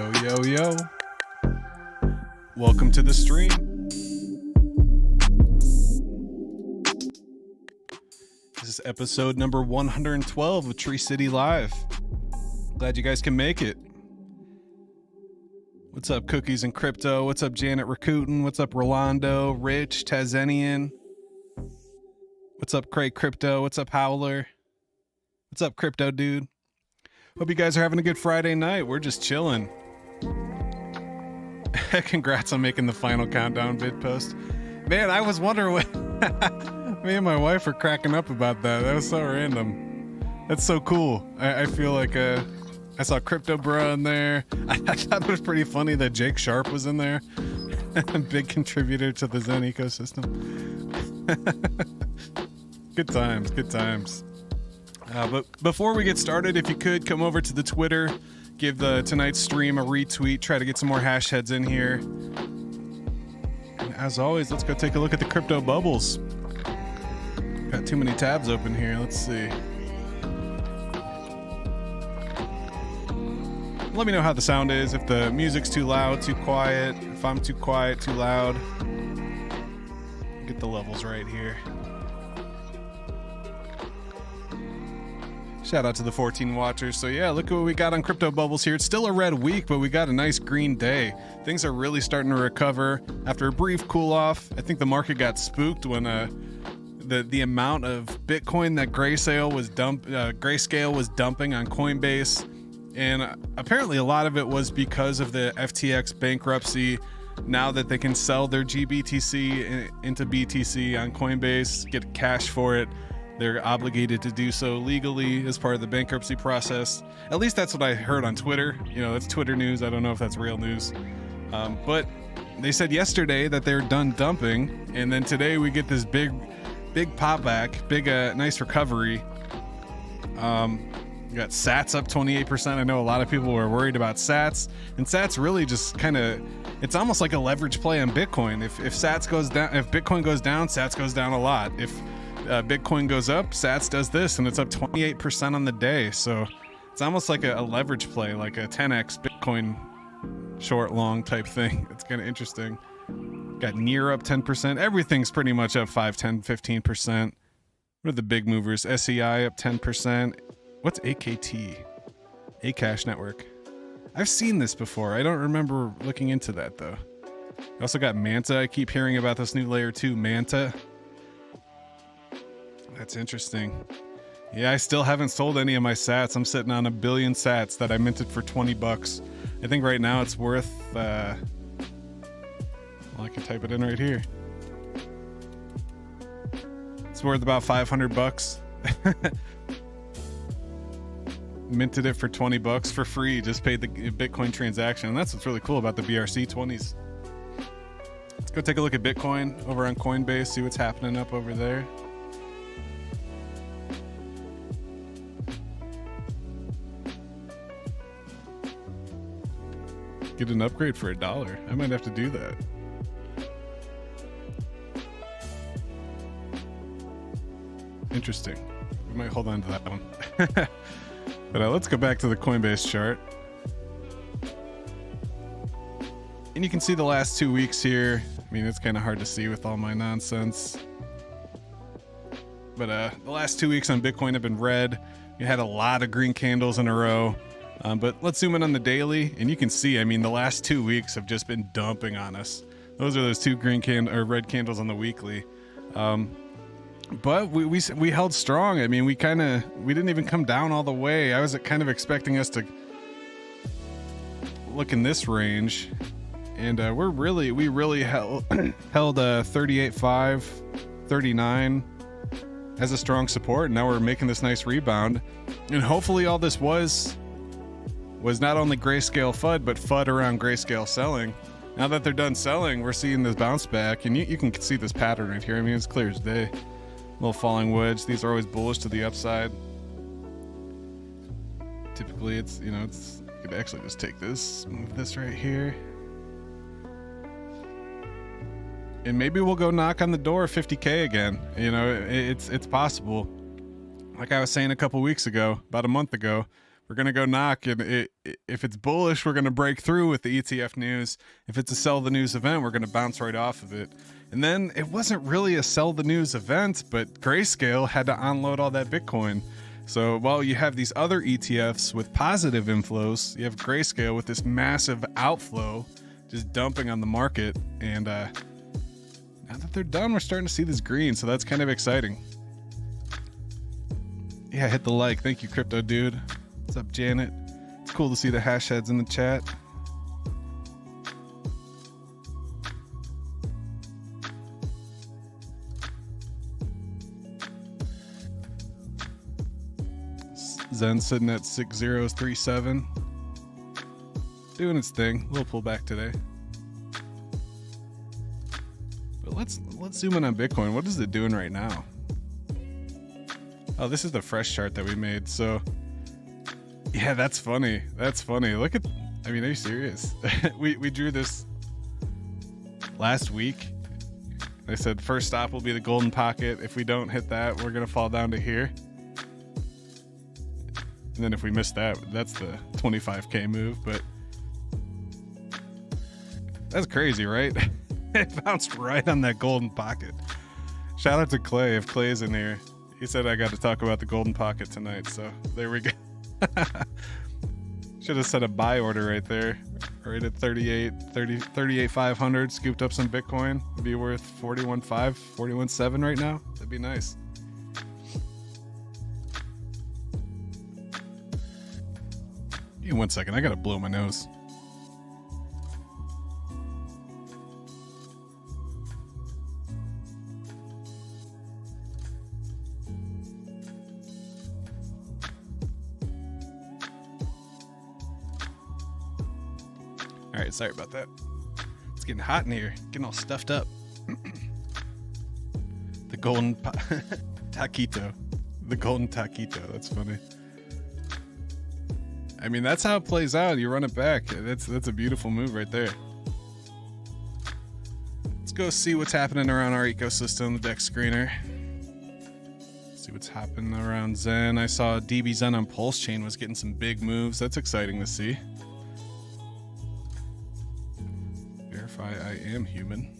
Yo, yo, yo. Welcome to the stream. This is episode number 112 of Tree City Live. Glad you guys can make it. What's up, Cookies and Crypto? What's up, Janet Rakuten? What's up, Rolando, Rich, Tazenian? What's up, Craig Crypto? What's up, Howler? What's up, Crypto Dude? Hope you guys are having a good Friday night. We're just chilling. Congrats on making the final countdown vid post. Man, I was wondering what... Me and my wife are cracking up about that. That was so random. That's so cool. I feel like I saw Crypto Bro in there. I thought it was pretty funny that Jake Sharp was in there. Big contributor to the Zen ecosystem. Good times, good times. But before we get started, if you could come over to the Twitter, give tonight's stream a retweet, try to get some more hash heads in here. And as always, let's go take a look at the crypto bubbles. Got too many tabs open here. Let's see. Let me know how the sound is, if the music's too loud, too quiet, if I'm too quiet, too loud. Get the levels right here. Shout out to the 14 watchers. So yeah, look at what we got on crypto bubbles here. It's still a red week, but we got a nice green day. Things are really starting to recover after a brief cool off. I think the market got spooked when the amount of Bitcoin that Grayscale was dumping on Coinbase, and apparently a lot of it was because of the FTX bankruptcy. Now that they can sell their GBTC into BTC on Coinbase, get cash for it, they're obligated to do so legally as part of the bankruptcy process. At least that's what I heard on Twitter. You know, that's Twitter news. I don't know if that's real news. But they said yesterday that they're done dumping, and then today we get this big pop back, nice recovery. You got Sats up 28%. I know a lot of people were worried about Sats, and Sats really just kind of, it's almost like a leverage play on Bitcoin. If Sats goes down, if Bitcoin goes down, Sats goes down a lot. If Bitcoin goes up, Sats does this, and it's up 28% on the day. So it's almost like a leverage play, like a 10x Bitcoin short long type thing. It's kind of interesting. Got near up 10%. Everything's pretty much up 5, 10, 15%. What are the big movers? SEI up 10%. What's AKT? Akash Network. I've seen this before. I don't remember looking into that though. I also got Manta. I keep hearing about this new layer 2 Manta. That's interesting. Yeah, I still haven't sold any of my Sats. I'm sitting on 1 billion Sats that I minted for 20 bucks. I think right now it's worth, well, I can type it in right here. It's worth about 500 bucks. Minted it for 20 bucks for free. Just paid the Bitcoin transaction. And that's what's really cool about the BRC20s. Let's go take a look at Bitcoin over on Coinbase, see what's happening up over there. Get an upgrade for $1. I might have to do that. Interesting. We might hold on to that one. But let's go back to the Coinbase chart. And you can see the last 2 weeks here. I mean, it's kind of hard to see with all my nonsense. But the last 2 weeks on Bitcoin have been red. We had a lot of green candles in a row. But let's zoom in on the daily, and you can see, I mean, the last 2 weeks have just been dumping on us. Those are those two red candles on the weekly. But we held strong. I mean, we didn't even come down all the way. I was kind of expecting us to look in this range, and we really held 38.5, 39 as a strong support. And now we're making this nice rebound, and hopefully all this was not only Grayscale FUD, but FUD around Grayscale selling. Now that they're done selling, we're seeing this bounce back, and you can see this pattern right here. I mean, it's clear as day. Little falling wedge. These are always bullish to the upside. Typically, you could actually just take this, move this right here. And maybe we'll go knock on the door of 50K again. You know, it's possible. Like I was saying a couple weeks ago, about a month ago, We're going to go knock, and if it's bullish, we're going to break through with the ETF news. If it's a sell the news event, we're going to bounce right off of it. And then it wasn't really a sell the news event, but Grayscale had to unload all that Bitcoin. So while you have these other ETFs with positive inflows, you have Grayscale with this massive outflow just dumping on the market. And now that they're done, we're starting to see this green, so that's kind of exciting. Yeah, hit the like. Thank you, Crypto Dude. What's up, Janet? It's cool to see the hash heads in the chat. Zen sitting at 6037. Doing its thing. A little pullback today. But let's zoom in on Bitcoin. What is it doing right now? Oh, this is the fresh chart that we made. So yeah, that's funny. That's funny. Look at, I mean, are you serious? we drew this last week. I said first stop will be the golden pocket. If we don't hit that, we're going to fall down to here. And then if we miss that, that's the 25K move. But that's crazy, right? It bounced right on that golden pocket. Shout out to Clay, if Clay's in here. He said I got to talk about the golden pocket tonight, so there we go. Should have set a buy order right there, right at 38,500. Scooped up some Bitcoin. It'd be worth 41.5, 41.7 right now. That'd be nice. Give me 1 second. I gotta blow my nose. All right, sorry about that. It's getting hot in here, getting all stuffed up. The golden taquito. The golden taquito. That's funny. I mean, that's how it plays out. You run it back. That's a beautiful move right there. Let's go see what's happening around our ecosystem, the DEX screener. See what's happening around Zen. I saw DB Zen on PulseChain was getting some big moves. That's exciting to see. Verify I am human.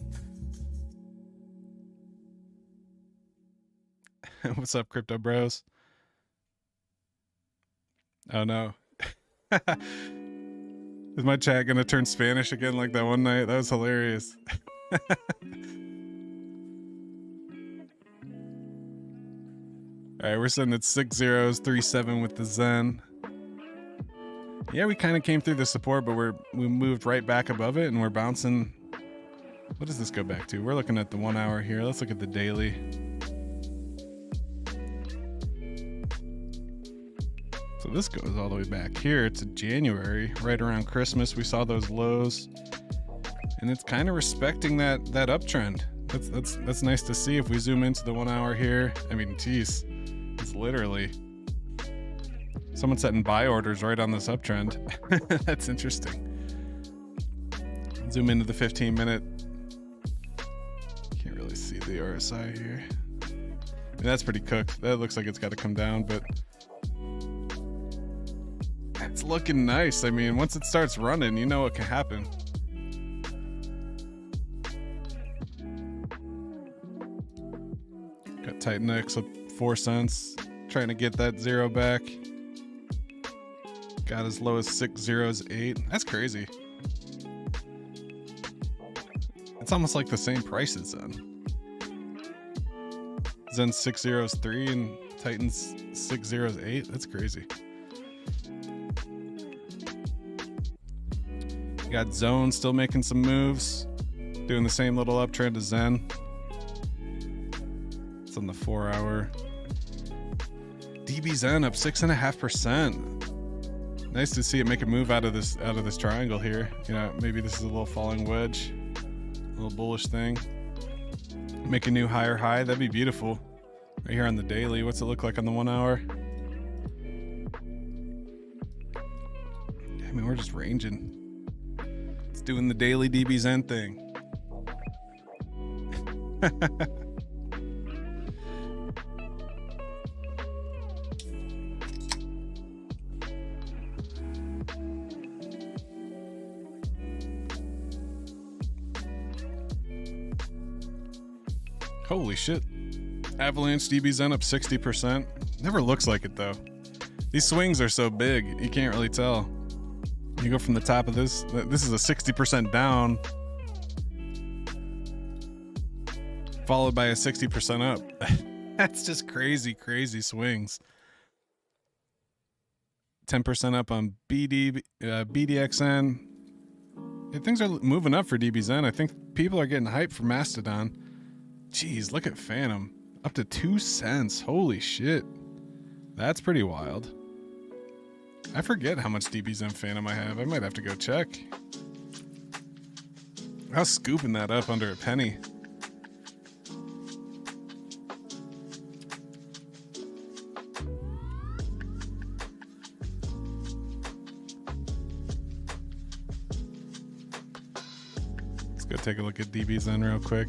What's up, crypto bros? Oh no. Is my chat gonna turn Spanish again like that one night? That was hilarious. Alright, we're sitting at 6037 with the Zen. Yeah, we kind of came through the support, but we moved right back above it and we're bouncing. What does this go back to? We're looking at the 1 hour here. Let's look at the daily. So this goes all the way back here to January, right around Christmas. We saw those lows, and it's kind of respecting that uptrend. That's nice to see. If we zoom into the 1 hour here, I mean, geez, it's literally someone setting buy orders right on this uptrend. That's interesting. Zoom into the 15-minute. Can't really see the RSI here. I mean, that's pretty cooked. That looks like it's got to come down, but it's looking nice. I mean, once it starts running, you know what can happen. Got Titan X up 4 cents, trying to get that zero back. Got as low as 608. That's crazy. It's almost like the same price as Zen. Zen 603 and Titan's 608. That's crazy. Got Zone still making some moves, doing the same little uptrend as Zen. It's on the 4 hour. DB Zen up 6.5%. Nice to see it make a move out of this triangle here. You know, maybe this is a little falling wedge, a little bullish thing. Make a new higher high. That'd be beautiful. Right here on the daily. What's it look like on the 1 hour? I mean, we're just ranging. Doing the daily DB Zen thing. Holy shit. Avalanche DBZen up 60%. Never looks like it though. These swings are so big, you can't really tell. You go from the top of this is a 60% down, followed by a 60% up. That's just crazy, crazy swings. 10% up on BDXN. Yeah, things are moving up for DBZen. I think people are getting hyped for Mastodon. Jeez, look at Phantom. Up to 2 cents. Holy shit. That's pretty wild. I forget how much DBZen Phantom I have. I might have to go check. I was scooping that up under a penny. Let's go take a look at DBZen real quick.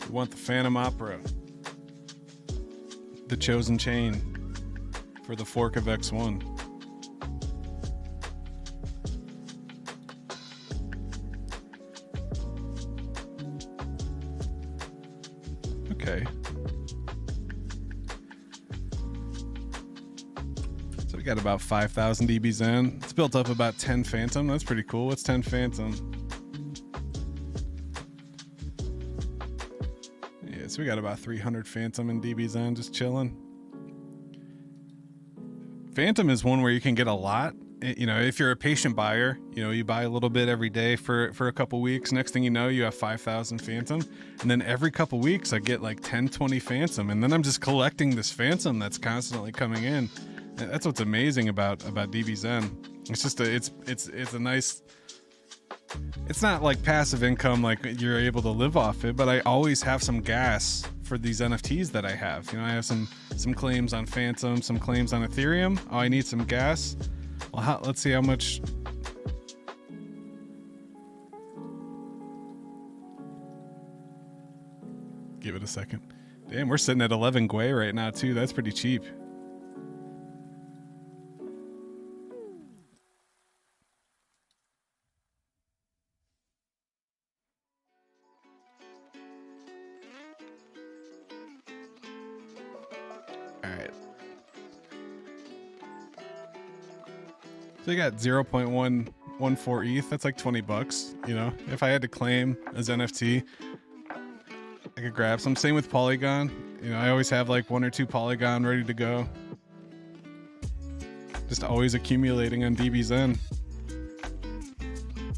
Want the Phantom Opera, the chosen chain for the fork of X1. Okay. So we got about 5,000 DBZen. It's built up about 10 Phantom. That's pretty cool. What's 10 Phantom? So we got about 300 Phantom in DBZen just chilling. Phantom is one where you can get a lot. You know, if you're a patient buyer, you know, you buy a little bit every day for a couple weeks. Next thing you know, you have 5,000 Phantom. And then every couple weeks I get like 10, 20 Phantom. And then I'm just collecting this Phantom that's constantly coming in. That's what's amazing about DBZen. It's just it's a nice... It's not like passive income, like you're able to live off it, but I always have some gas for these NFTs that I have. You know, I have some claims on Phantom, some claims on Ethereum. Oh, I need some gas. Well, let's see how much. Give it a second. Damn, we're sitting at 11 Gwei right now too. That's pretty cheap. So you got 0.114 ETH. That's like 20 bucks. You know, if I had to claim as NFT, I could grab some. Same with Polygon. You know, I always have like 1 or 2 Polygon ready to go. Just always accumulating on DBZen.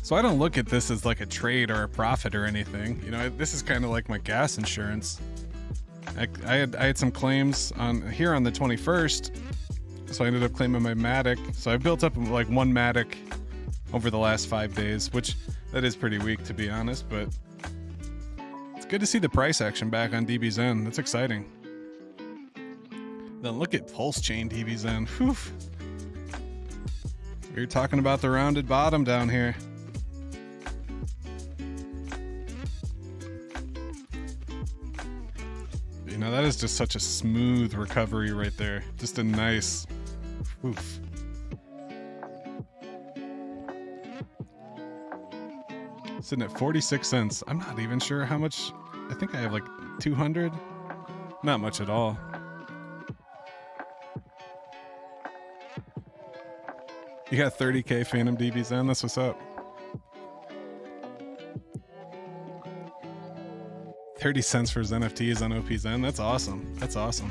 So I don't look at this as like a trade or a profit or anything. You know, this is kind of like my gas insurance. I had some claims on here on the 21st. So I ended up claiming my Matic. So I built up like 1 Matic over the last 5 days, which that is pretty weak to be honest, but it's good to see the price action back on DBZen. That's exciting. Then look at PulseChain DBZen. Whew. You're talking about the rounded bottom down here. You know, that is just such a smooth recovery right there. Just a nice... Oof. Sitting at 46 cents. I'm not even sure how much. I think I have like 200. Not much at all. You got 30K Phantom DBZen. That's what's up. 30 cents for his NFTs on OPZen. That's awesome. That's awesome.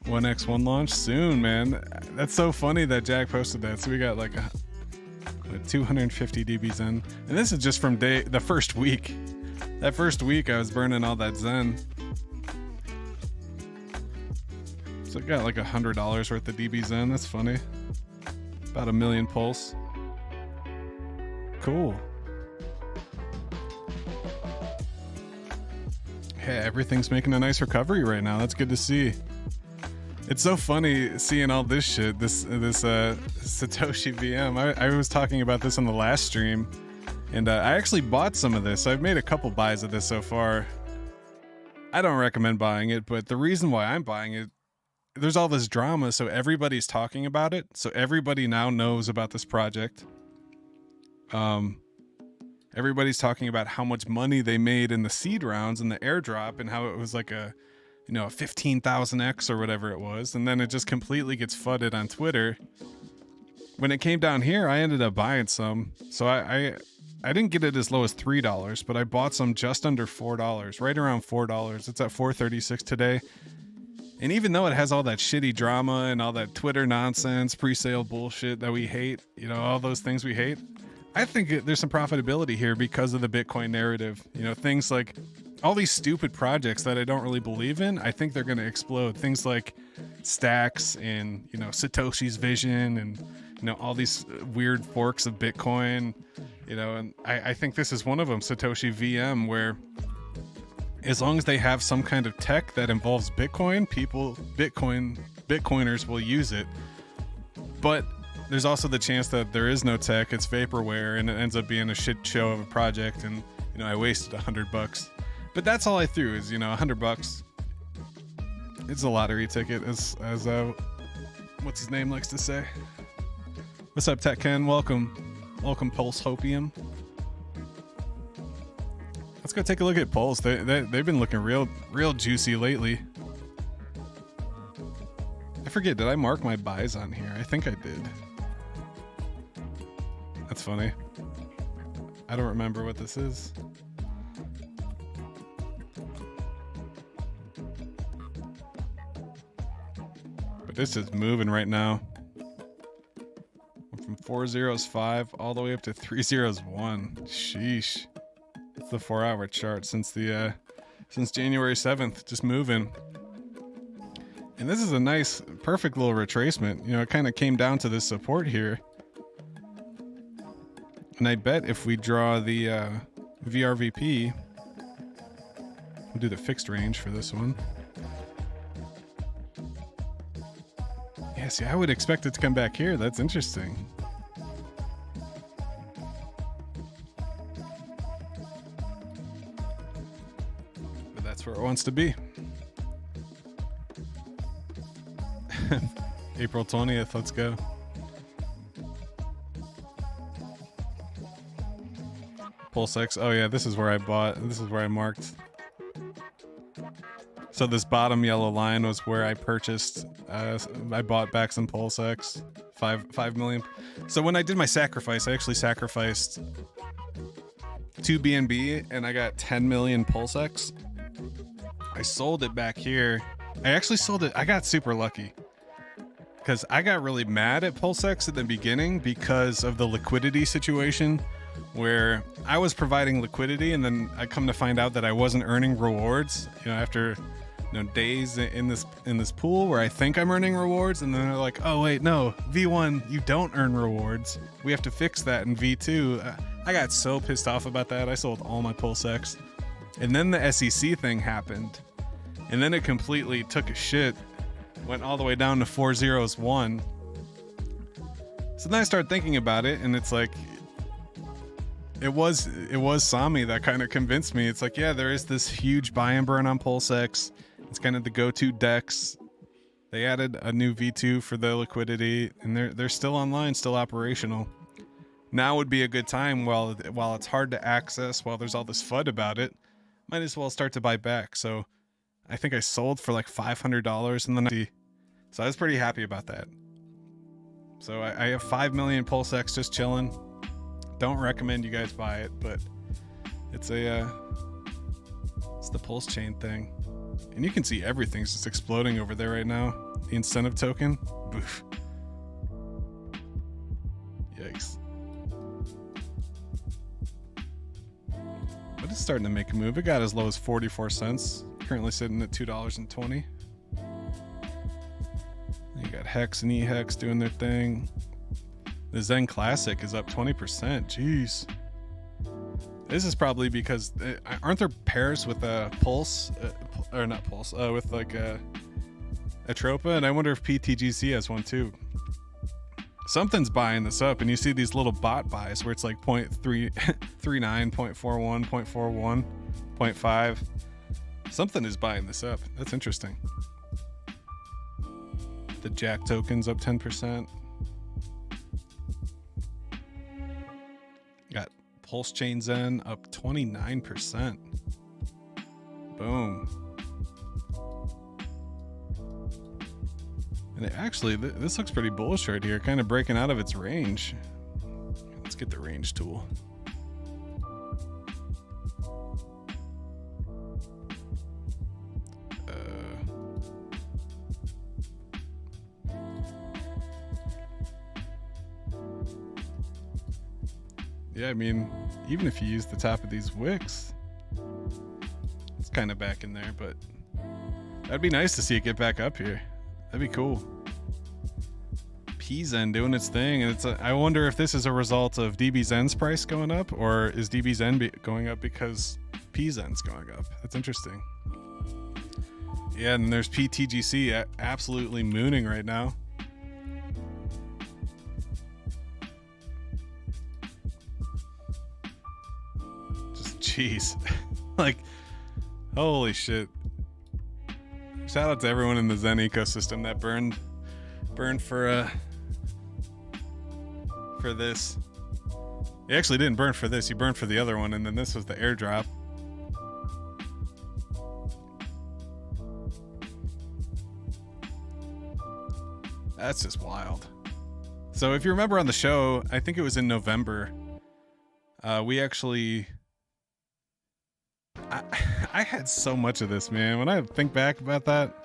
1x1 launch soon, man. That's so funny that Jack posted that. So we got like a 250 DBZen, and this is just from the first week. That first week I was burning all that Zen. So I got like $100 worth of DBZen. That's funny. About 1 million pulse. Cool. Yeah, everything's making a nice recovery right now. That's good to see. It's so funny seeing all this shit, this Satoshi VM. I was talking about this on the last stream, and I actually bought some of this. So I've made a couple buys of this so far. I don't recommend buying it, but the reason why I'm buying it, there's all this drama, so everybody's talking about it. So everybody now knows about this project. Everybody's talking about how much money they made in the seed rounds and the airdrop, and how it was like a 15,000x or whatever it was, and then it just completely gets flooded on Twitter. When it came down here, I ended up buying some. So I didn't get it as low as $3, but I bought some just under $4, right around $4. It's at $4.36 today. And even though it has all that shitty drama and all that Twitter nonsense, pre-sale bullshit that we hate, all those things we hate, I think there's some profitability here because of the Bitcoin narrative. Things like all these stupid projects that I don't really believe in, I think they're going to explode. Things like Stacks and, Satoshi's vision and, all these weird forks of Bitcoin, and I think this is one of them, Satoshi VM, where as long as they have some kind of tech that involves Bitcoin, Bitcoiners will use it. But there's also the chance that there is no tech, it's vaporware, and it ends up being a shit show of a project, and I wasted $100. But that's all I threw is $100. It's a lottery ticket, as what's his name likes to say. What's up, Tech Ken? Welcome, Pulse Hopium. Let's go take a look at Pulse. They've been looking real juicy lately. I forget, did I mark my buys on here? I think I did. That's funny. I don't remember what this is. But this is moving right now. From 4 zeros 5 all the way up to 3 zeros 1. Sheesh. It's the 4-hour chart since January 7th, just moving. And this is a nice, perfect little retracement. It kind of came down to this support here. And I bet if we draw the VRVP, we'll do the fixed range for this one. Yeah, see, I would expect it to come back here. That's interesting. But that's where it wants to be. April 20th, let's go. PulseX, oh yeah, this is where I bought, this is where I marked. So this bottom yellow line was where I purchased, I bought back some PulseX, 5 million. So when I did my sacrifice, I actually sacrificed 2 BNB and I got 10 million PulseX. I sold it back here. I actually sold it, I got super lucky. Because I got really mad at PulseX at the beginning because of the liquidity situation, where I was providing liquidity and then I come to find out that I wasn't earning rewards, after days in this pool where I think I'm earning rewards, and then they're like, oh wait, no, V1, you don't earn rewards. We have to fix that in V2. I got so pissed off about that. I sold all my PulseX. And then the SEC thing happened. And then it completely took a shit. Went all the way down to 4 zeros 1. So then I started thinking about it, and it's like, it was Sami that kind of convinced me. It's like, yeah, there is this huge buy and burn on PulseX. It's kind of the go-to DEX. They added a new V2 for the liquidity, and they're still online, still operational. Now would be a good time while it's hard to access, while there's all this FUD about it. Might as well start to buy back. So I think I sold for like $500 in the night. So I was pretty happy about that. So I have 5 million PulseX just chilling. Don't recommend you guys buy it, but it's the PulseChain thing. And you can see everything's just exploding over there right now. The incentive token, boof. Yikes. But it's starting to make a move. It got as low as 44 cents. Currently sitting at $2.20. You got Hex and eHex doing their thing. The Zen Classic is up 20%. Jeez. This is probably because aren't there pairs with a Pulse, or not Pulse, with like a Atropa, and I wonder if PTGC has one too. Something's buying this up, and you see these little bot buys where it's like 0.39, 0.41, 0.41, 0.5. Something is buying this up. That's interesting. The Jack token's up 10%. Got PulseChain Zen up 29%. Boom. And actually, this looks pretty bullish right here, kind of breaking out of its range. Let's get the range tool. Yeah, I mean, even if you use the top of these wicks, it's kind of back in there, but that'd be nice to see it get back up here. That'd be cool. PZen doing its thing, and I wonder if this is a result of DBZen's price going up, or is DBZen going up because PZen's going up? That's interesting. Yeah, and there's PTGC absolutely mooning right now. Jeez. Like, holy shit. Shout out to everyone in the Zen ecosystem that burned for this. He actually didn't burn for this, he burned for the other one, and then this was the airdrop. That's just wild. So if you remember on the show, I think it was in November, we actually... I had so much of this, man. When I think back about that,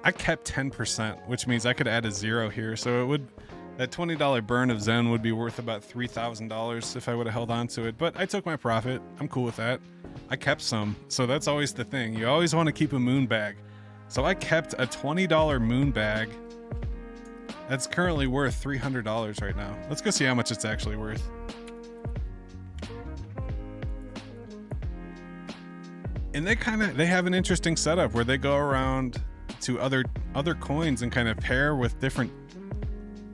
I kept 10%, which means I could add a 0 here. So it would, that $20 burn of Zen would be worth about $3,000 if I would have held on to it. But I took my profit. I'm cool with that. I kept some. So that's always the thing. You always want to keep a moon bag. So I kept a $20 moon bag. That's currently worth $300 right now. Let's go see how much it's actually worth. And they have an interesting setup where they go around to other coins and kind of pair with different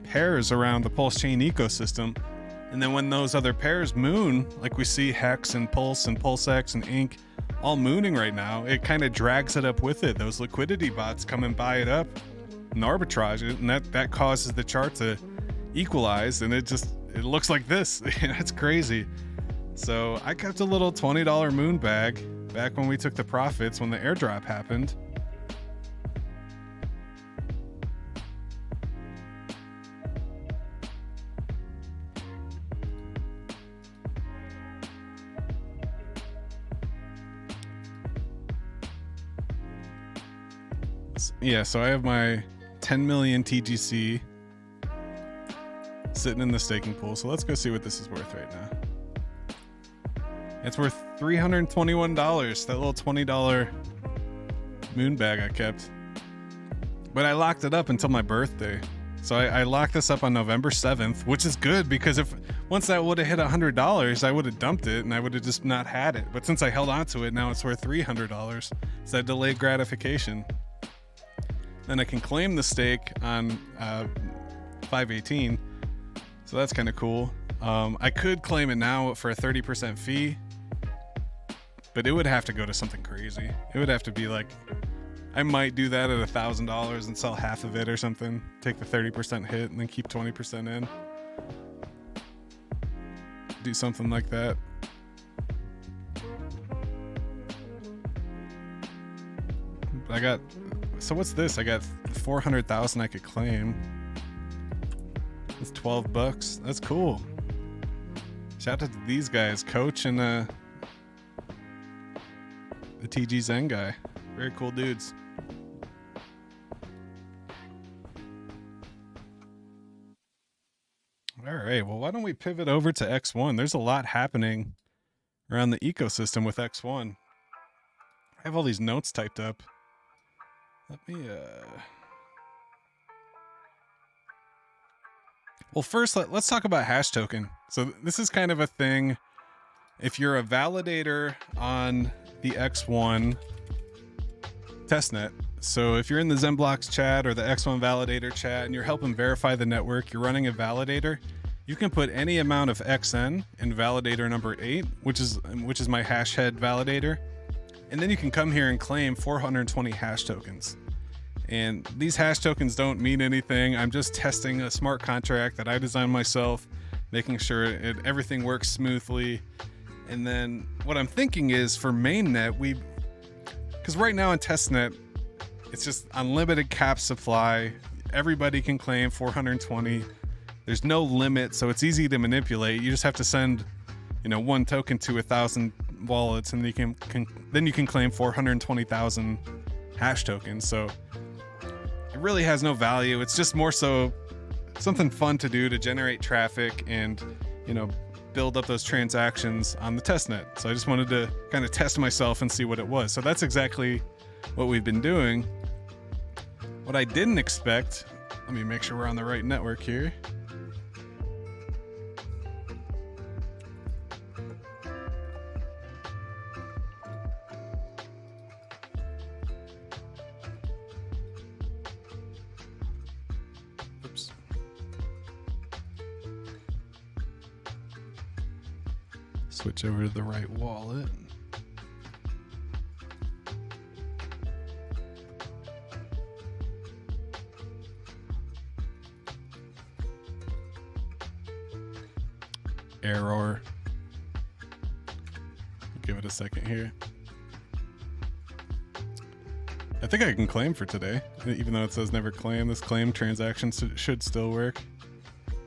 pairs around the PulseChain ecosystem. And then when those other pairs moon, like we see Hex and Pulse and PulseX and Ink all mooning right now, it kind of drags it up with it. Those liquidity bots come and buy it up and arbitrage it, and that causes the chart to equalize, and it looks like this. That's crazy. So I kept a little $20 moon bag back when we took the profits when the airdrop happened. Yeah, so I have my 10 million TGC sitting in the staking pool. So let's go see what this is worth right now. It's worth $321, that little $20 moon bag I kept. But I locked it up until my birthday. So I locked this up on November 7th, which is good because once that would have hit $100, I would have dumped it and I would have just not had it. But since I held on to it, now it's worth $300. It's that delayed gratification. Then I can claim the stake on 518. So that's kind of cool. I could claim it now for a 30% fee, but it would have to go to something crazy. It would have to be like, I might do that at $1,000 and sell half of it or something. Take the 30% hit and then keep 20% in. Do something like that. So what's this? I got 400,000 I could claim. It's $12. That's cool. Shout out to these guys, Coach and the TG Zen guy. Very cool dudes. All right, well, why don't we pivot over to X1? There's a lot happening around the ecosystem with X1. I have all these notes typed up. Let me, Well, first, let's talk about hash token. So this is kind of a thing. If you're a validator on the X1 testnet, so if you're in the ZenBlocks chat or the X1 validator chat and you're helping verify the network, you're running a validator, you can put any amount of XN in validator number 8, which is my hash head validator. And then you can come here and claim 420 hash tokens. And these hash tokens don't mean anything. I'm just testing a smart contract that I designed myself, making sure everything works smoothly. And then what I'm thinking is for mainnet, because right now in testnet, it's just unlimited cap supply. Everybody can claim 420. There's no limit, so it's easy to manipulate. You just have to send, one token to 1,000 wallets, and then you can claim 420,000 hash tokens. So it really has no value. It's just more so something fun to do to generate traffic and, build up those transactions on the testnet. So I just wanted to kind of test myself and see what it was. So that's exactly what we've been doing. What I didn't expect, let me make sure we're on the right network here. Oops. Switch over to the right wallet. Error. Give it a second here. I think I can claim for today, even though it says never claim. This claim transaction should still work.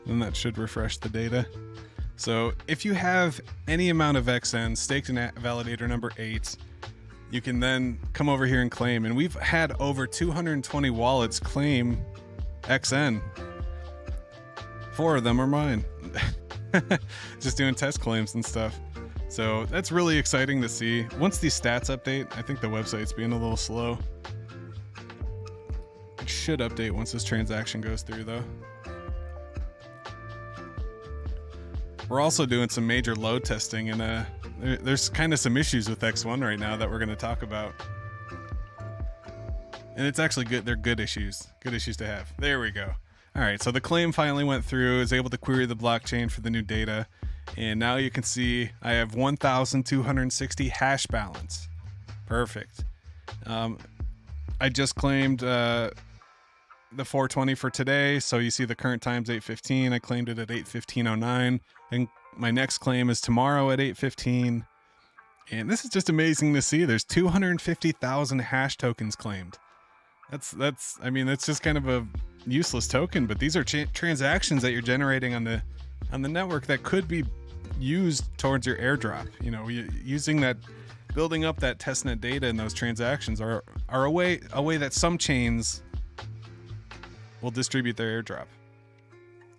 And that should refresh the data. So if you have any amount of XN staked in validator number 8, you can then come over here and claim. And we've had over 220 wallets claim XN. 4 of them are mine. Just doing test claims and stuff. So that's really exciting to see. Once these stats update, I think the website's being a little slow. It should update once this transaction goes through though. We're also doing some major load testing, and there's kind of some issues with X1 right now that we're going to talk about. And it's actually good. They're good issues to have. There we go. All right, so the claim finally went through, is able to query the blockchain for the new data. And now you can see I have 1,260 hash balance. Perfect. I just claimed the 420 for today. So you see the current time's 8:15. I claimed it at 8:15:09. And my next claim is tomorrow at 8:15. And this is just amazing to see. There's 250,000 hash tokens claimed. That's just kind of a useless token, but these are transactions that you're generating on the network that could be used towards your airdrop. Using that, building up that testnet data and those transactions are a way that some chains will distribute their airdrop.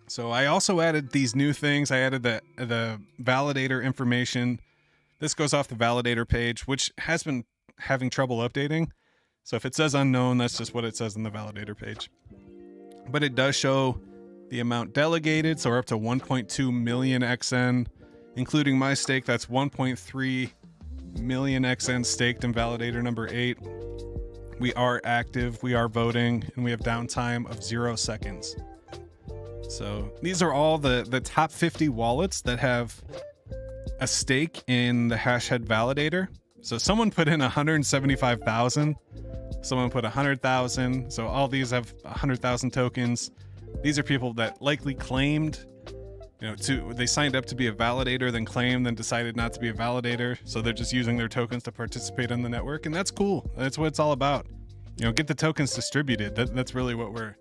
So I also added these new things. I added the validator information. This goes off the validator page, which has been having trouble updating. So if it says unknown, that's just what it says on the validator page. But it does show the amount delegated, so we're up to 1.2 million XN, including my stake. That's 1.3 million XN staked in validator number 8. We are active, we are voting, and we have downtime of 0 seconds. So these are all the top 50 wallets that have a stake in the hashhead validator. So someone put in 175,000. Someone put 100,000. So all these have 100,000 tokens. These are people that likely claimed, they signed up to be a validator, then claimed, then decided not to be a validator. So they're just using their tokens to participate on the network. And that's cool. That's what it's all about. Get the tokens distributed. That's really what we're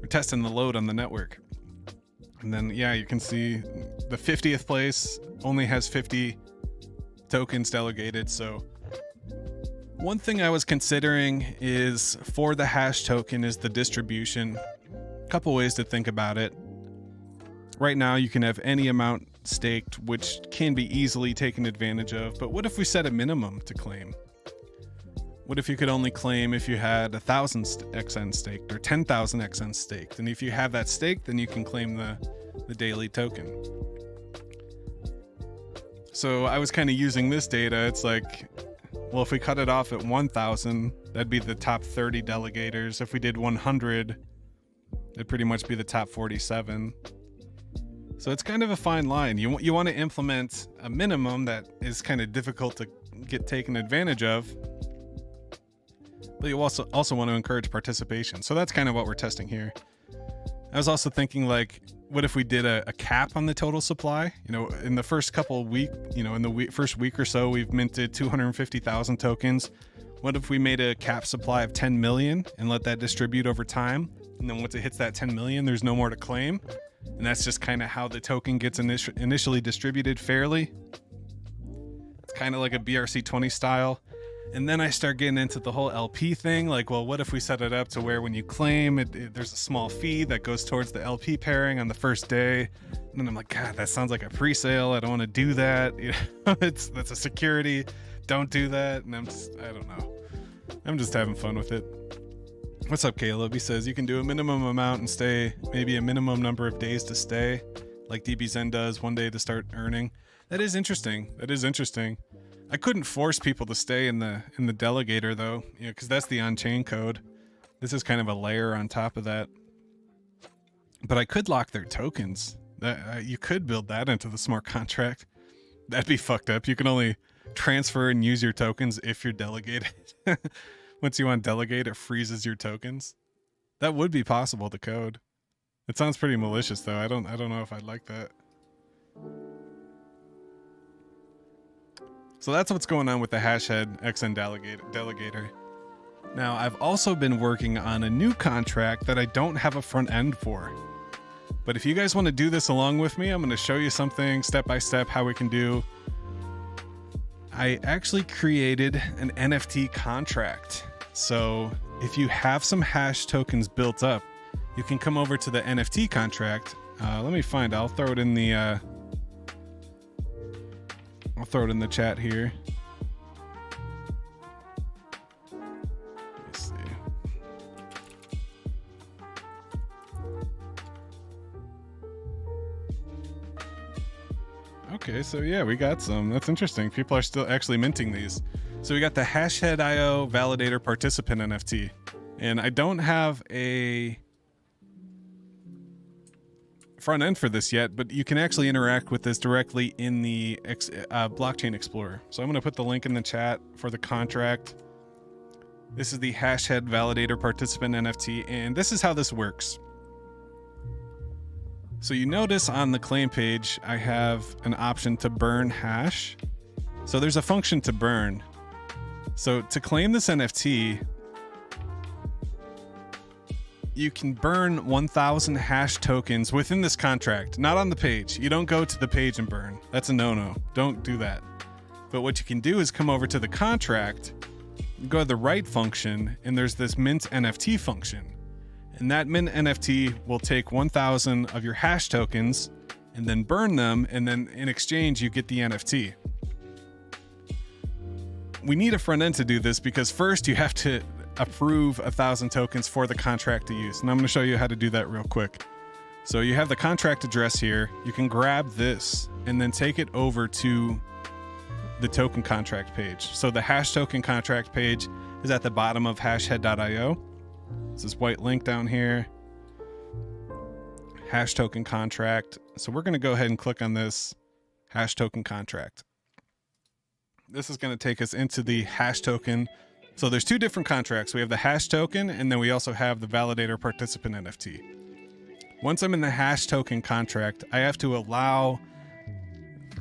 testing the load on the network. And then, yeah, you can see the 50th place only has 50 tokens delegated. So one thing I was considering is for the hash token is the distribution. A couple ways to think about it. Right now you can have any amount staked, which can be easily taken advantage of. But what if we set a minimum to claim? What if you could only claim if you had 1,000 XN staked or 10,000 XN staked? And if you have that staked, then you can claim the daily token. So I was kind of using this data. It's like, well, if we cut it off at 1,000, that'd be the top 30 delegators. If we did 100, it'd pretty much be the top 47. So it's kind of a fine line. You want to implement a minimum that is kind of difficult to get taken advantage of, but you also want to encourage participation. So that's kind of what we're testing here. I was also thinking, like, what if we did a cap on the total supply? You know, in the first couple of first week or so, we've minted 250,000 tokens. What if we made a cap supply of 10 million and let that distribute over time? And then once it hits that 10 million, there's no more to claim. And that's just kind of how the token gets initially distributed fairly. It's kind of like a BRC20 style. And then I start getting into the whole LP thing. Like, well, what if we set it up to where when you claim, there's a small fee that goes towards the LP pairing on the first day? And then I'm like, God, that sounds like a pre-sale. I don't want to do that. You know, that's a security. Don't do that. And I don't know. I'm just having fun with it. What's up, Caleb? He says you can do a minimum amount and stay, maybe a minimum number of days to stay, like DBZen does, 1 day to start earning. That is interesting. I couldn't force people to stay in the delegator though, you know, because that's the on-chain code. This is kind of a layer on top of that. But I could lock their tokens. You could build that into the smart contract. That'd be fucked up. You can only transfer and use your tokens if you're delegated. Once you undelegate, it freezes your tokens. That would be possible to code. It sounds pretty malicious though. I don't know if I'd like that. So that's what's going on with the Hashhead XN delegator. Now, I've also been working on a new contract that I don't have a front end for. But if you guys want to do this along with me, I'm going to show you something step by step how we can do. I actually created an NFT contract. So if you have some hash tokens built up, you can come over to the NFT contract. Let me find it. I'll throw it in the chat here. Let's see. Okay, so yeah, we got some. That's interesting. People are still actually minting these. So we got the Hashhead.io Validator Participant NFT. And I don't have a front end for this yet, but you can actually interact with this directly in the Blockchain Explorer. So I'm going to put the link in the chat for the contract. This is the Hashhead Validator Participant NFT, and this is how this works. So you notice on the claim page, I have an option to burn hash. So there's a function to burn. So to claim this NFT, you can burn 1,000 hash tokens within this contract, not on the page. You don't go to the page and burn. That's a no-no. Don't do that. But what you can do is come over to the contract, go to the write function, and there's this mint NFT function. And that mint NFT will take 1,000 of your hash tokens and then burn them, and then in exchange, you get the NFT. We need a front end to do this because first you have to approve 1,000 tokens for the contract to use. And I'm going to show you how to do that real quick. So you have the contract address here. You can grab this and then take it over to the token contract page. So the hash token contract page is at the bottom of hashhead.io. It's this white link down here. Hash token contract. So we're going to go ahead and click on this hash token contract. This is going to take us into the hash token. So there's two different contracts. We have the hash token, and then we also have the validator participant NFT. Once I'm in the hash token contract, I have to allow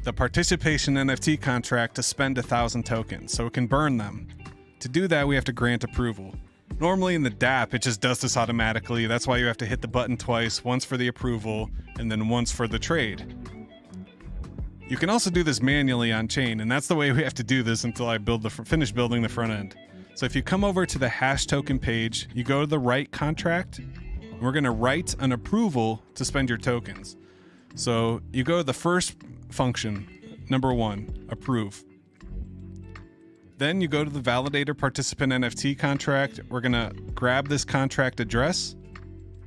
the participation NFT contract to spend 1,000 tokens so it can burn them. To do that, we have to grant approval. Normally in the dApp, it just does this automatically. That's why you have to hit the button twice, once for the approval and then once for the trade. You can also do this manually on chain, and that's the way we have to do this until I finish building the front end. So if you come over to the hash token page, you go to the write contract, and we're going to write an approval to spend your tokens. So you go to the first function, number 1, approve. Then you go to the validator participant NFT contract. We're going to grab this contract address,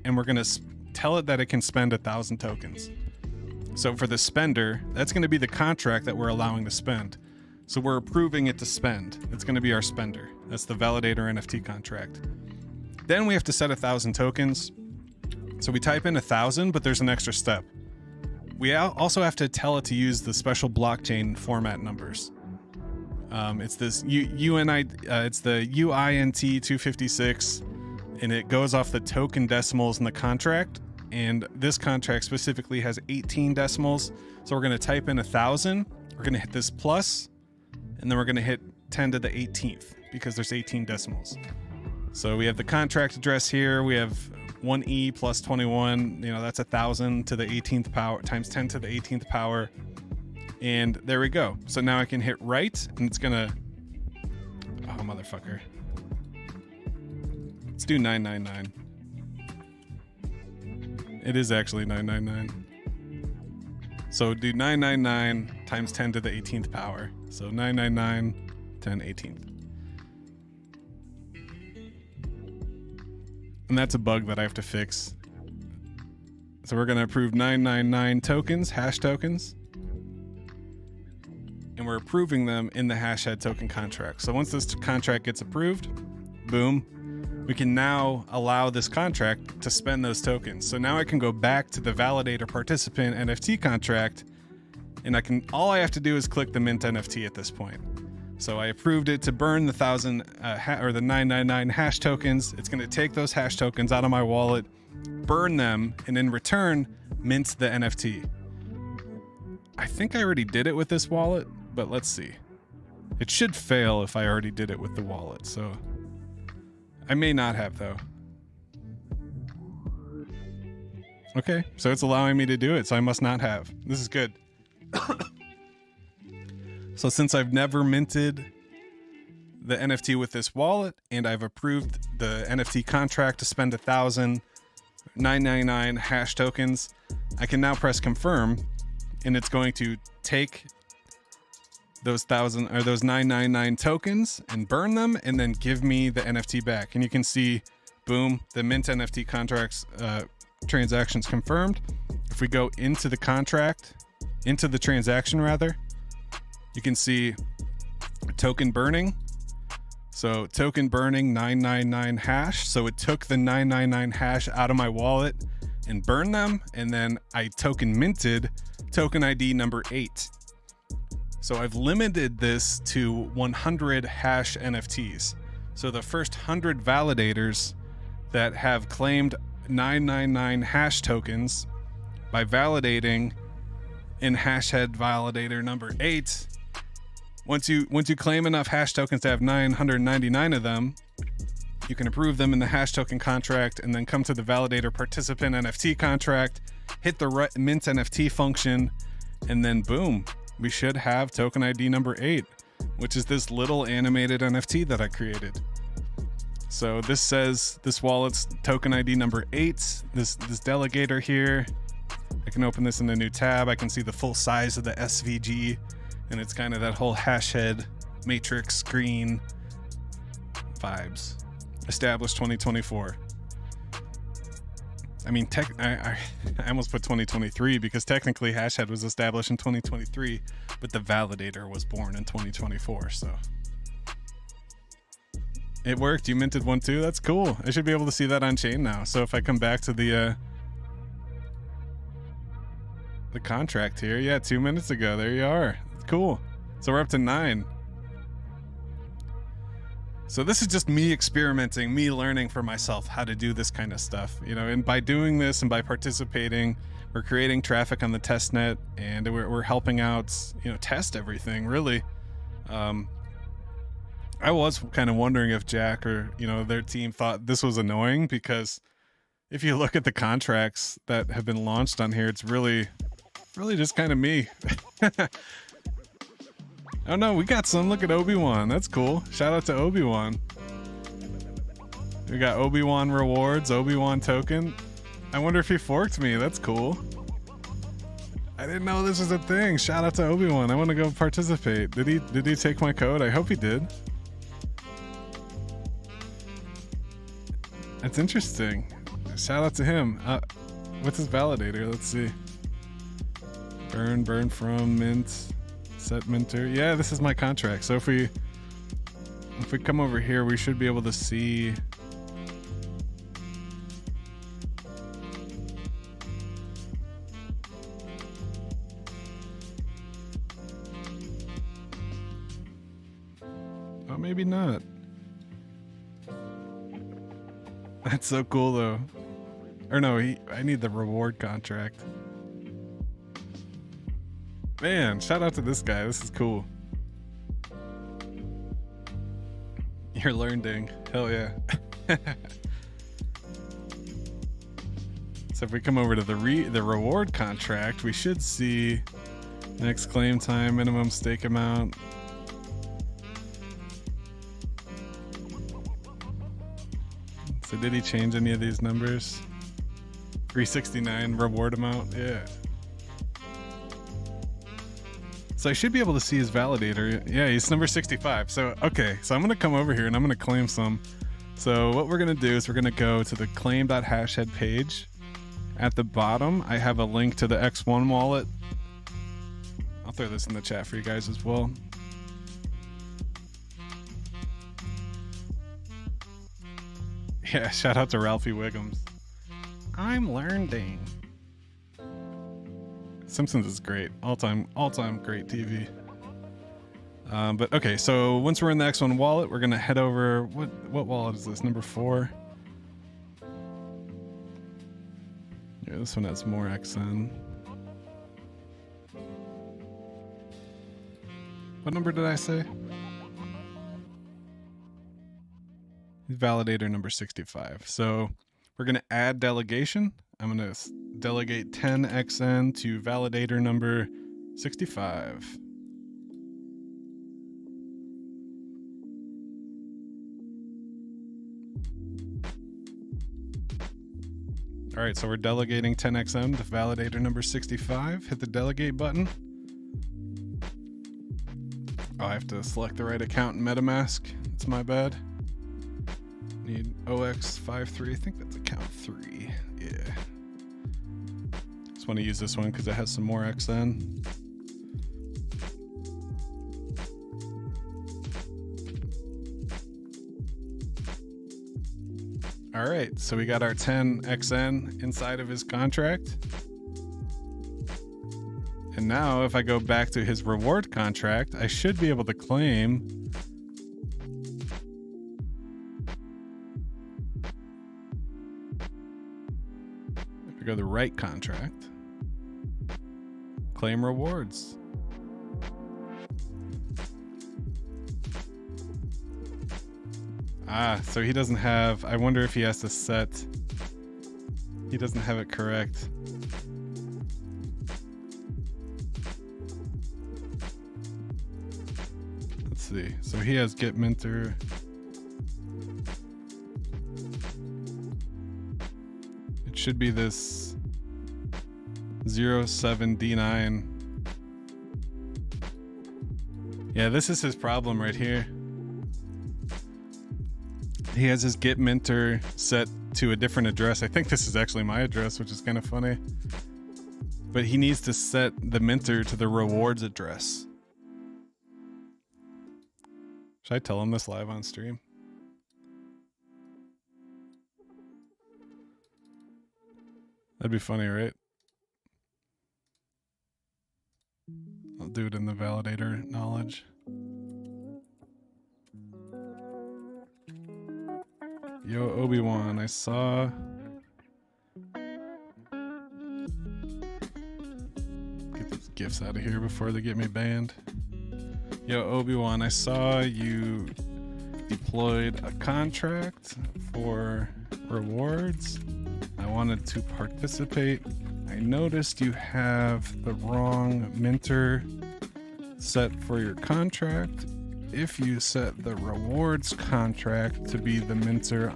and we're going to tell it that it can spend 1,000 tokens. So for the spender, that's going to be the contract that we're allowing to spend. So we're approving it to spend. It's going to be our spender. That's the validator NFT contract. Then we have to set 1,000 tokens. So we type in 1,000, but there's an extra step. we also have to tell it to use the special blockchain format numbers. It's this it's the UINT 256, and it goes off the token decimals in the contract. And this contract specifically has 18 decimals. So we're going to type in 1,000. We're going to hit this plus, and then we're going to hit 10 to the 18th because there's 18 decimals. So we have the contract address here. We have 1E plus 21. You know, that's 1,000 to the 18th power times 10 to the 18th power. And there we go. So now I can hit write, and it's going to... Oh, motherfucker. Let's do 999. It is actually 999. So do 999 times 10 to the 18th power. So 999, 10 18th. And that's a bug that I have to fix. So we're going to approve 999 tokens, hash tokens. And we're approving them in the hashhead token contract. So once this contract gets approved, boom, we can now allow this contract to spend those tokens. So now I can go back to the validator participant NFT contract, and all I have to do is click the mint NFT at this point. So I approved it to burn the 1,000 or the 999 hash tokens. It's going to take those hash tokens out of my wallet, burn them, and in return mint the NFT. I think I already did it with this wallet, but let's see. It should fail if I already did it with the wallet. So I may not have, though. Okay, so it's allowing me to do it, so I must not have. This is good. So since I've never minted the NFT with this wallet, and I've approved the NFT contract to spend 1,999 hash tokens, I can now press confirm, and it's going to take those 999 tokens and burn them, and then give me the NFT back. And you can see, boom, the mint NFT contracts transactions confirmed. If we go into the transaction rather, you can see token burning. So token burning 999 hash. So it took the 999 hash out of my wallet and burned them, and then I token minted token ID number 8. So I've limited this to 100 hash NFTs. So the first 100 validators that have claimed 999 hash tokens by validating in hashhead validator number 8. Once you claim enough hash tokens to have 999 of them, you can approve them in the hash token contract, and then come to the validator participant NFT contract, hit the mint NFT function, and then boom, we should have token ID number 8, which is this little animated NFT that I created. So this says this wallet's token ID number 8, this delegator here. I can open this in a new tab. I can see the full size of the SVG, and it's kind of that whole hashhead matrix screen vibes. Established 2024. I mean, I almost put 2023 because technically Hashhead was established in 2023, but the validator was born in 2024. So it worked. You minted one too. That's cool. I should be able to see that on chain now. So if I come back to the contract here, yeah, 2 minutes ago, there you are. That's cool. So we're up to 9. So this is just me experimenting, me learning for myself how to do this kind of stuff, you know, and by doing this and by participating, we're creating traffic on the test net, and we're helping out, you know, test everything really. I was kind of wondering if Jack or, you know, their team thought this was annoying, because if you look at the contracts that have been launched on here, it's really just kind of me. Oh no, we got some. Look at Obi-Wan. That's cool. Shout out to Obi-Wan. We got Obi-Wan rewards, Obi-Wan token. I wonder if he forked me. That's cool. I didn't know this was a thing. Shout out to Obi-Wan. I want to go participate. Did he take my code? I hope he did. That's interesting. Shout out to him. What's his validator? Let's see. Burn from mint. Set minter. Yeah, this is my contract. So if we come over here, we should be able to see. maybe not. That's so cool though. Or no, I need the reward contract. Man, shout out to this guy. This is cool. You're learning. Hell yeah. So if we come over to the reward contract, we should see next claim time, minimum stake amount. So did he change any of these numbers? 369 reward amount, yeah. So I should be able to see his validator. Yeah, he's number 65. So, okay, so I'm gonna come over here and I'm gonna claim some. So what we're gonna do is we're gonna go to the claim.hashhead page. At the bottom, I have a link to the X1 wallet. I'll throw this in the chat for you guys as well. Yeah, shout out to Ralphie Wiggums. I'm learning. Simpsons is great. All-time great TV. But okay, so once we're in the X1 wallet, we're gonna head over. What wallet is this? Number 4. Yeah, this one has more XN. What number did I say? Validator number 65. So we're going to add delegation. I'm going to delegate 10 XN to validator number 65. All right, so we're delegating 10 XN to validator number 65. Hit the delegate button. Oh, I have to select the right account in MetaMask. It's my bad. Need OX53. I think that's account 3. Yeah. Just want to use this one because it has some more XN. All right, so we got our 10 XN inside of his contract. And now if I go back to his reward contract, I should be able to claim if I go to the right contract, claim rewards. Ah, so he doesn't have, I wonder if he has to set, he doesn't have it correct. Let's see, so he has get minter. It should be this 07D9. Yeah, this is his problem right here. He has his get minter set to a different address. I think this is actually my address, which is kind of funny. But he needs to set the minter to the rewards address. Should I tell him this live on stream? That'd be funny, right? I'll do it in the validator knowledge. Yo, Obi-Wan, I saw... Get these gifts out of here before they get me banned. Yo, Obi-Wan, I saw you deployed a contract for rewards. I wanted to participate. I noticed you have the wrong minter set for your contract. If you set the rewards contract to be the minter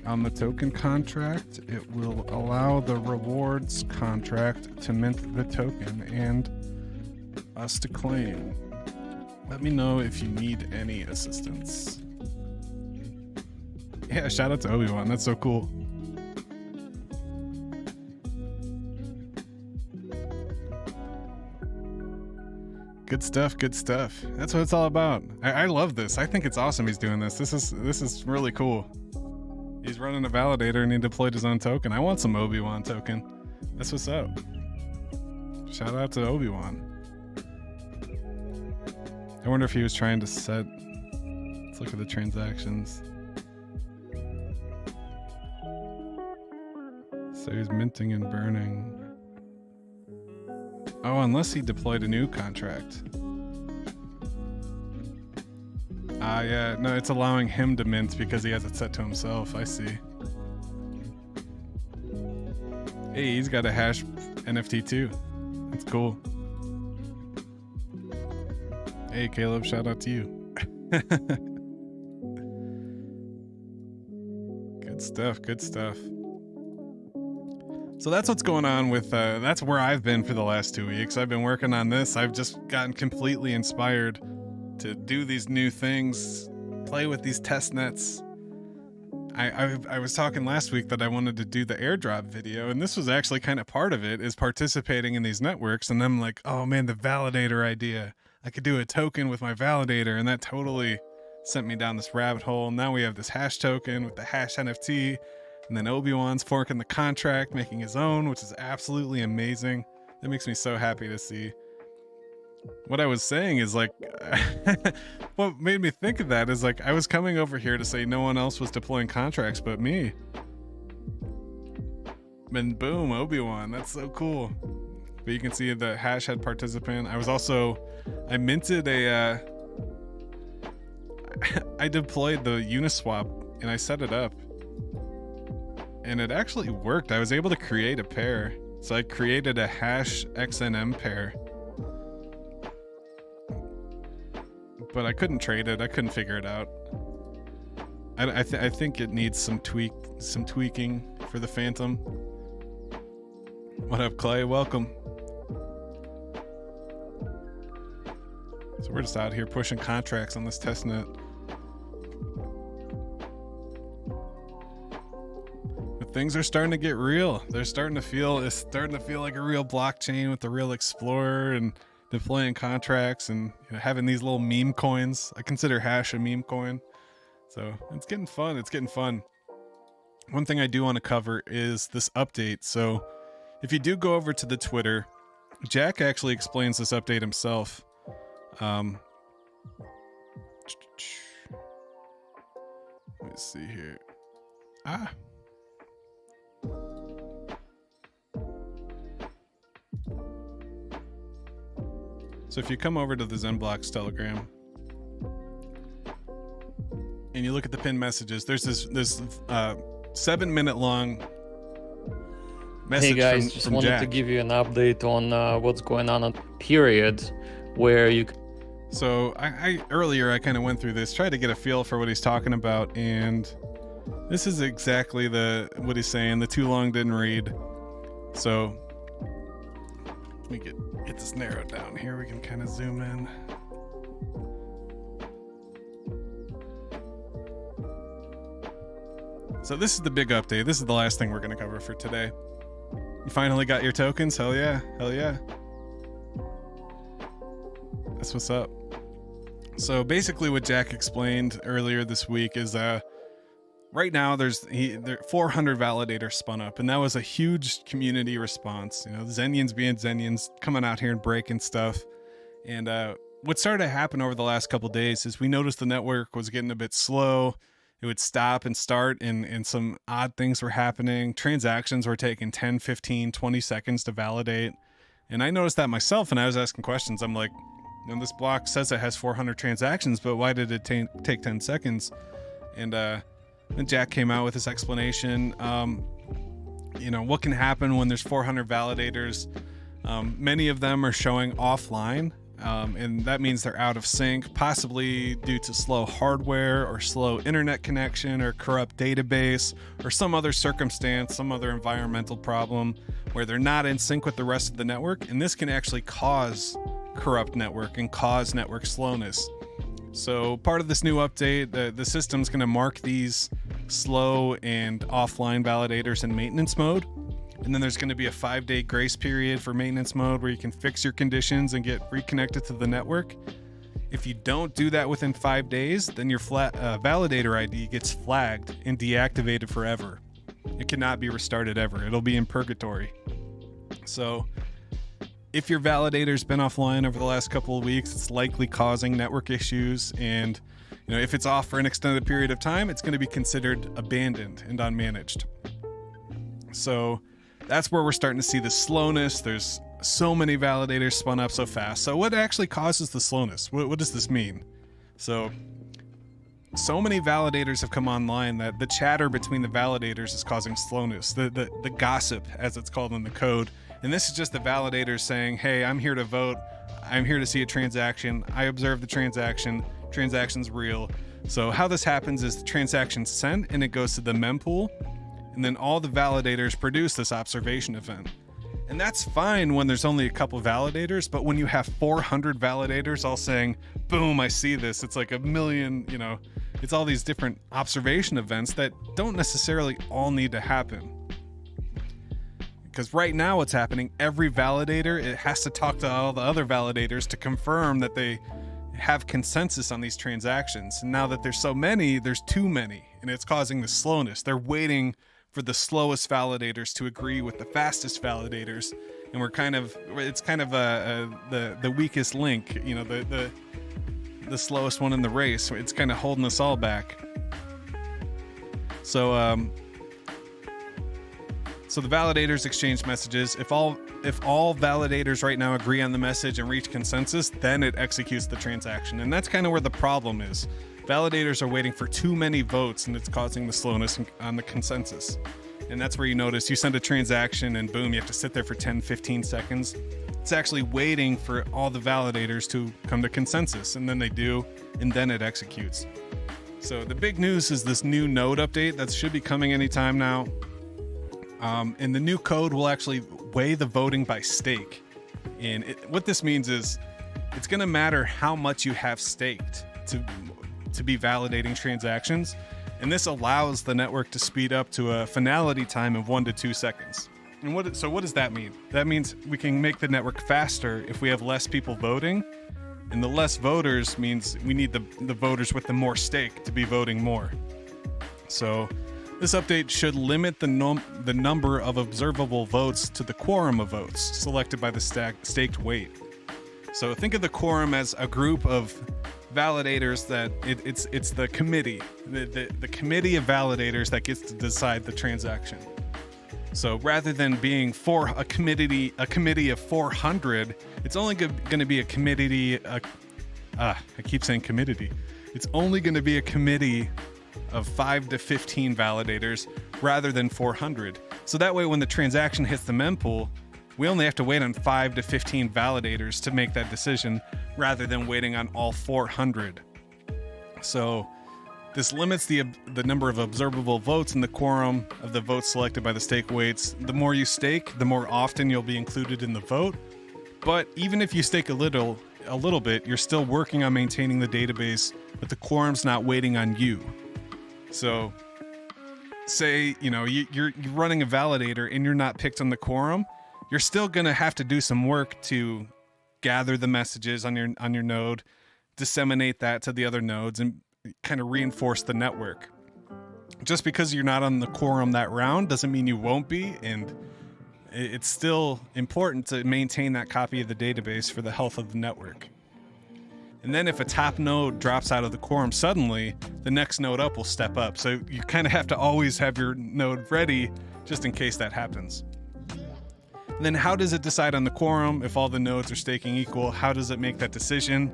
on the token contract, it will allow the rewards contract to mint the token and us to claim. Let me know if you need any assistance. Yeah, shout out to Obi-Wan. That's so cool. Good stuff, good stuff. That's what it's all about. I love this. I think it's awesome he's doing this. This is really cool. He's running a validator and he deployed his own token. I want some Obi-Wan token. That's what's up. Shout out to Obi-Wan. I wonder if he was trying to set Let's look at the transactions. So he's minting and burning. Oh, unless he deployed a new contract. Yeah, no, it's allowing him to mint because he has it set to himself. I see. Hey, he's got a hash NFT too. That's cool. Hey, Caleb, shout out to you. Good stuff, good stuff. So that's what's going on with, that's where I've been for the last 2 weeks. I've been working on this. I've just gotten completely inspired to do these new things, play with these test nets. I was talking last week that I wanted to do the airdrop video, and this was actually kind of part of it, is participating in these networks. And I'm like, oh man, the validator idea. I could do a token with my validator, and that totally sent me down this rabbit hole. Now we have this hash token with the hash NFT, and then Obi-Wan's forking the contract, making his own, which is absolutely amazing. That makes me so happy to see. What I was saying is like, what made me think of that is like, I was coming over here to say no one else was deploying contracts but me. And boom, Obi-Wan, that's so cool. But you can see the hash head participant. I minted a, I deployed the Uniswap and I set it up. And it actually worked. I was able to create a pair. So I created a hash XNM pair. But I couldn't trade it. I couldn't figure it out. I think it needs some tweaking for the Phantom. What up, Clay? Welcome. So we're just out here pushing contracts on this testnet. But things are starting to get real. It's starting to feel like a real blockchain with the real explorer and deploying contracts and having these little meme coins. I consider hash a meme coin. So it's getting fun. It's getting fun. One thing I do want to cover is this update. So if you do go over to the Twitter, Jack actually explains this update himself. Let me see here. So if you come over to the ZenBlocks Telegram and you look at the pinned messages, there's this 7-minute long message. Hey guys, just wanted Jack to give you an update on what's going on period where you. So I earlier I kind of went through this, tried to get a feel for what he's talking about, and this is exactly what he's saying. The too long didn't read. So let me get this narrowed down here. We can kind of zoom in. So this is the big update. This is the last thing we're going to cover for today. You finally got your tokens? Hell yeah. Hell yeah. That's what's up. So basically what Jack explained earlier this week is right now there 400 validators spun up, and that was a huge community response. Zenians being Zenians, coming out here and breaking stuff. And what started to happen over the last couple of days is we noticed the network was getting a bit slow. It would stop and start, and some odd things were happening. Transactions were taking 10, 15, 20 seconds to validate. And I noticed that myself, and I was asking questions. I'm like, this block says it has 400 transactions, but why did it take 10 seconds? And then Jack came out with this explanation. What can happen when there's 400 validators? Many of them are showing offline, and that means they're out of sync, possibly due to slow hardware or slow internet connection or corrupt database or some other circumstance, some other environmental problem where they're not in sync with the rest of the network. And this can actually cause corrupt network and cause network slowness. So part of this new update, the system's going to mark these slow and offline validators in maintenance mode. And then there's going to be a 5-day grace period for maintenance mode where you can fix your conditions and get reconnected to the network. If you don't do that within 5 days, then your validator ID gets flagged and deactivated forever. It cannot be restarted ever. It'll be in purgatory. So if your validator's been offline over the last couple of weeks, it's likely causing network issues, and If it's off for an extended period of time, it's going to be considered abandoned and unmanaged. So that's where we're starting to see the slowness. There's so many validators spun up so fast. So what actually causes the slowness? What does this mean? So many validators have come online that the chatter between the validators is causing slowness, the gossip, as it's called in the code. And this is just the validators saying, hey, I'm here to vote. I'm here to see a transaction. I observe the transaction. Transaction's real. So how this happens is the transaction's sent and it goes to the mempool, and then all the validators produce this observation event. And that's fine when there's only a couple validators, but when you have 400 validators all saying, boom, I see this, it's like a million, it's all these different observation events that don't necessarily all need to happen. Because right now what's happening, every validator, it has to talk to all the other validators to confirm that they have consensus on these transactions. And now that there's so many, there's too many, and it's causing the slowness. They're waiting for the slowest validators to agree with the fastest validators, and it's kind of the weakest link, the slowest one in the race. It's kind of holding us all back. So the validators exchange messages. If all validators right now agree on the message and reach consensus, then it executes the transaction. And that's kind of where the problem is. Validators are waiting for too many votes, and it's causing the slowness on the consensus. And that's where you notice you send a transaction and boom, you have to sit there for 10, 15 seconds. It's actually waiting for all the validators to come to consensus, and then they do, and then it executes. So the big news is this new node update that should be coming anytime now. And the new code will actually weigh the voting by stake. And what this means is it's going to matter how much you have staked to be validating transactions. And this allows the network to speed up to a finality time of 1 to 2 seconds. And what does that mean? That means we can make the network faster if we have less people voting. And the less voters means we need the voters with the more stake to be voting more. So this update should limit the number of observable votes to the quorum of votes selected by the staked weight. So think of the quorum as a group of validators that it's the committee, the committee of validators that gets to decide the transaction. So rather than being a committee of 400, it's only going to be a committee. I keep saying committee. It's only going to be a committee of 5 to 15 validators rather than 400. So that way, when the transaction hits the mempool, we only have to wait on 5 to 15 validators to make that decision rather than waiting on all 400. So this limits the number of observable votes in the quorum of the votes selected by the stake weights. The more you stake, the more often you'll be included in the vote. But even if you stake a little bit, you're still working on maintaining the database, but the quorum's not waiting on you. So say, you're running a validator and you're not picked on the quorum, you're still going to have to do some work to gather the messages on your node, disseminate that to the other nodes, and kind of reinforce the network. Just because you're not on the quorum that round doesn't mean you won't be, and it's still important to maintain that copy of the database for the health of the network. And then if a top node drops out of the quorum suddenly, the next node up will step up. So you kind of have to always have your node ready just in case that happens. And then how does it decide on the quorum if all the nodes are staking equal? How does it make that decision?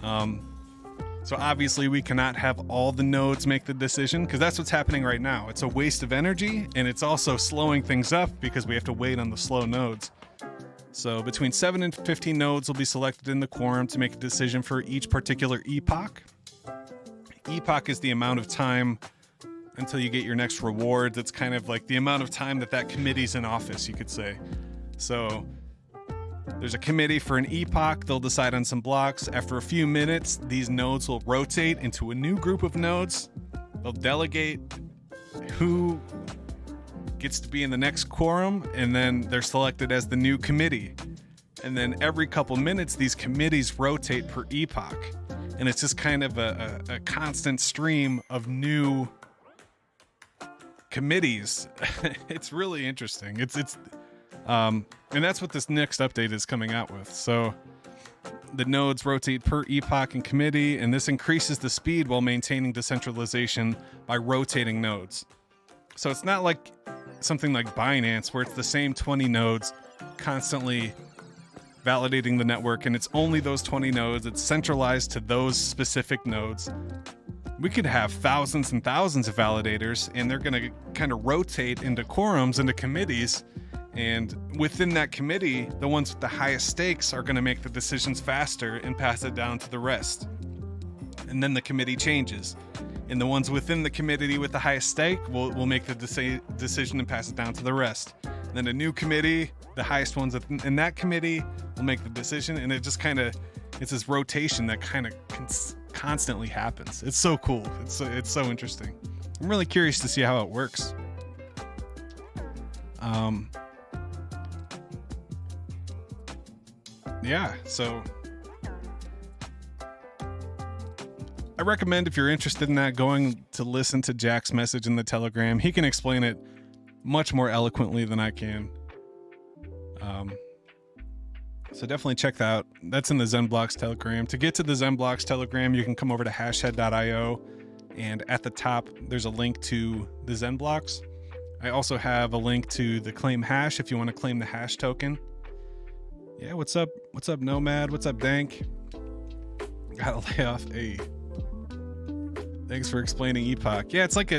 So obviously we cannot have all the nodes make the decision because that's what's happening right now. It's a waste of energy, and it's also slowing things up because we have to wait on the slow nodes. So between 7 and 15 nodes will be selected in the quorum to make a decision for each particular epoch. Epoch is the amount of time until you get your next reward. That's kind of like the amount of time that committee's in office, you could say. So there's a committee for an epoch. They'll decide on some blocks. After a few minutes, these nodes will rotate into a new group of nodes. They'll delegate who gets to be in the next quorum, and then they're selected as the new committee. And then every couple minutes, these committees rotate per epoch. And it's just kind of a constant stream of new committees. It's really interesting. And that's what this next update is coming out with. So the nodes rotate per epoch and committee, and this increases the speed while maintaining decentralization by rotating nodes. So it's not like something like Binance where it's the same 20 nodes constantly validating the network, and it's only those 20 nodes. It's centralized to those specific nodes. We could have thousands and thousands of validators, and they're going to kind of rotate into quorums, into committees. And within that committee, the ones with the highest stakes are going to make the decisions faster and pass it down to the rest. And then the committee changes. And the ones within the committee with the highest stake will make the decision and pass it down to the rest. And then a new committee, the highest ones in that committee will make the decision. And it just kind of, it's this rotation that kind of constantly happens. It's so cool. It's so interesting. I'm really curious to see how it works. Yeah, so I recommend, if you're interested in that, going to listen to Jack's message in the Telegram. He can explain it much more eloquently than I can. So definitely check that out. That's in the ZenBlocks Telegram. To get to the ZenBlocks Telegram, you can come over to hashhead.io, and at the top, there's a link to the ZenBlocks. I also have a link to the claim hash if you want to claim the hash token. Yeah, what's up? What's up, Nomad? What's up, Dank? Gotta lay off. Hey, thanks for explaining Epoch. Yeah, it's like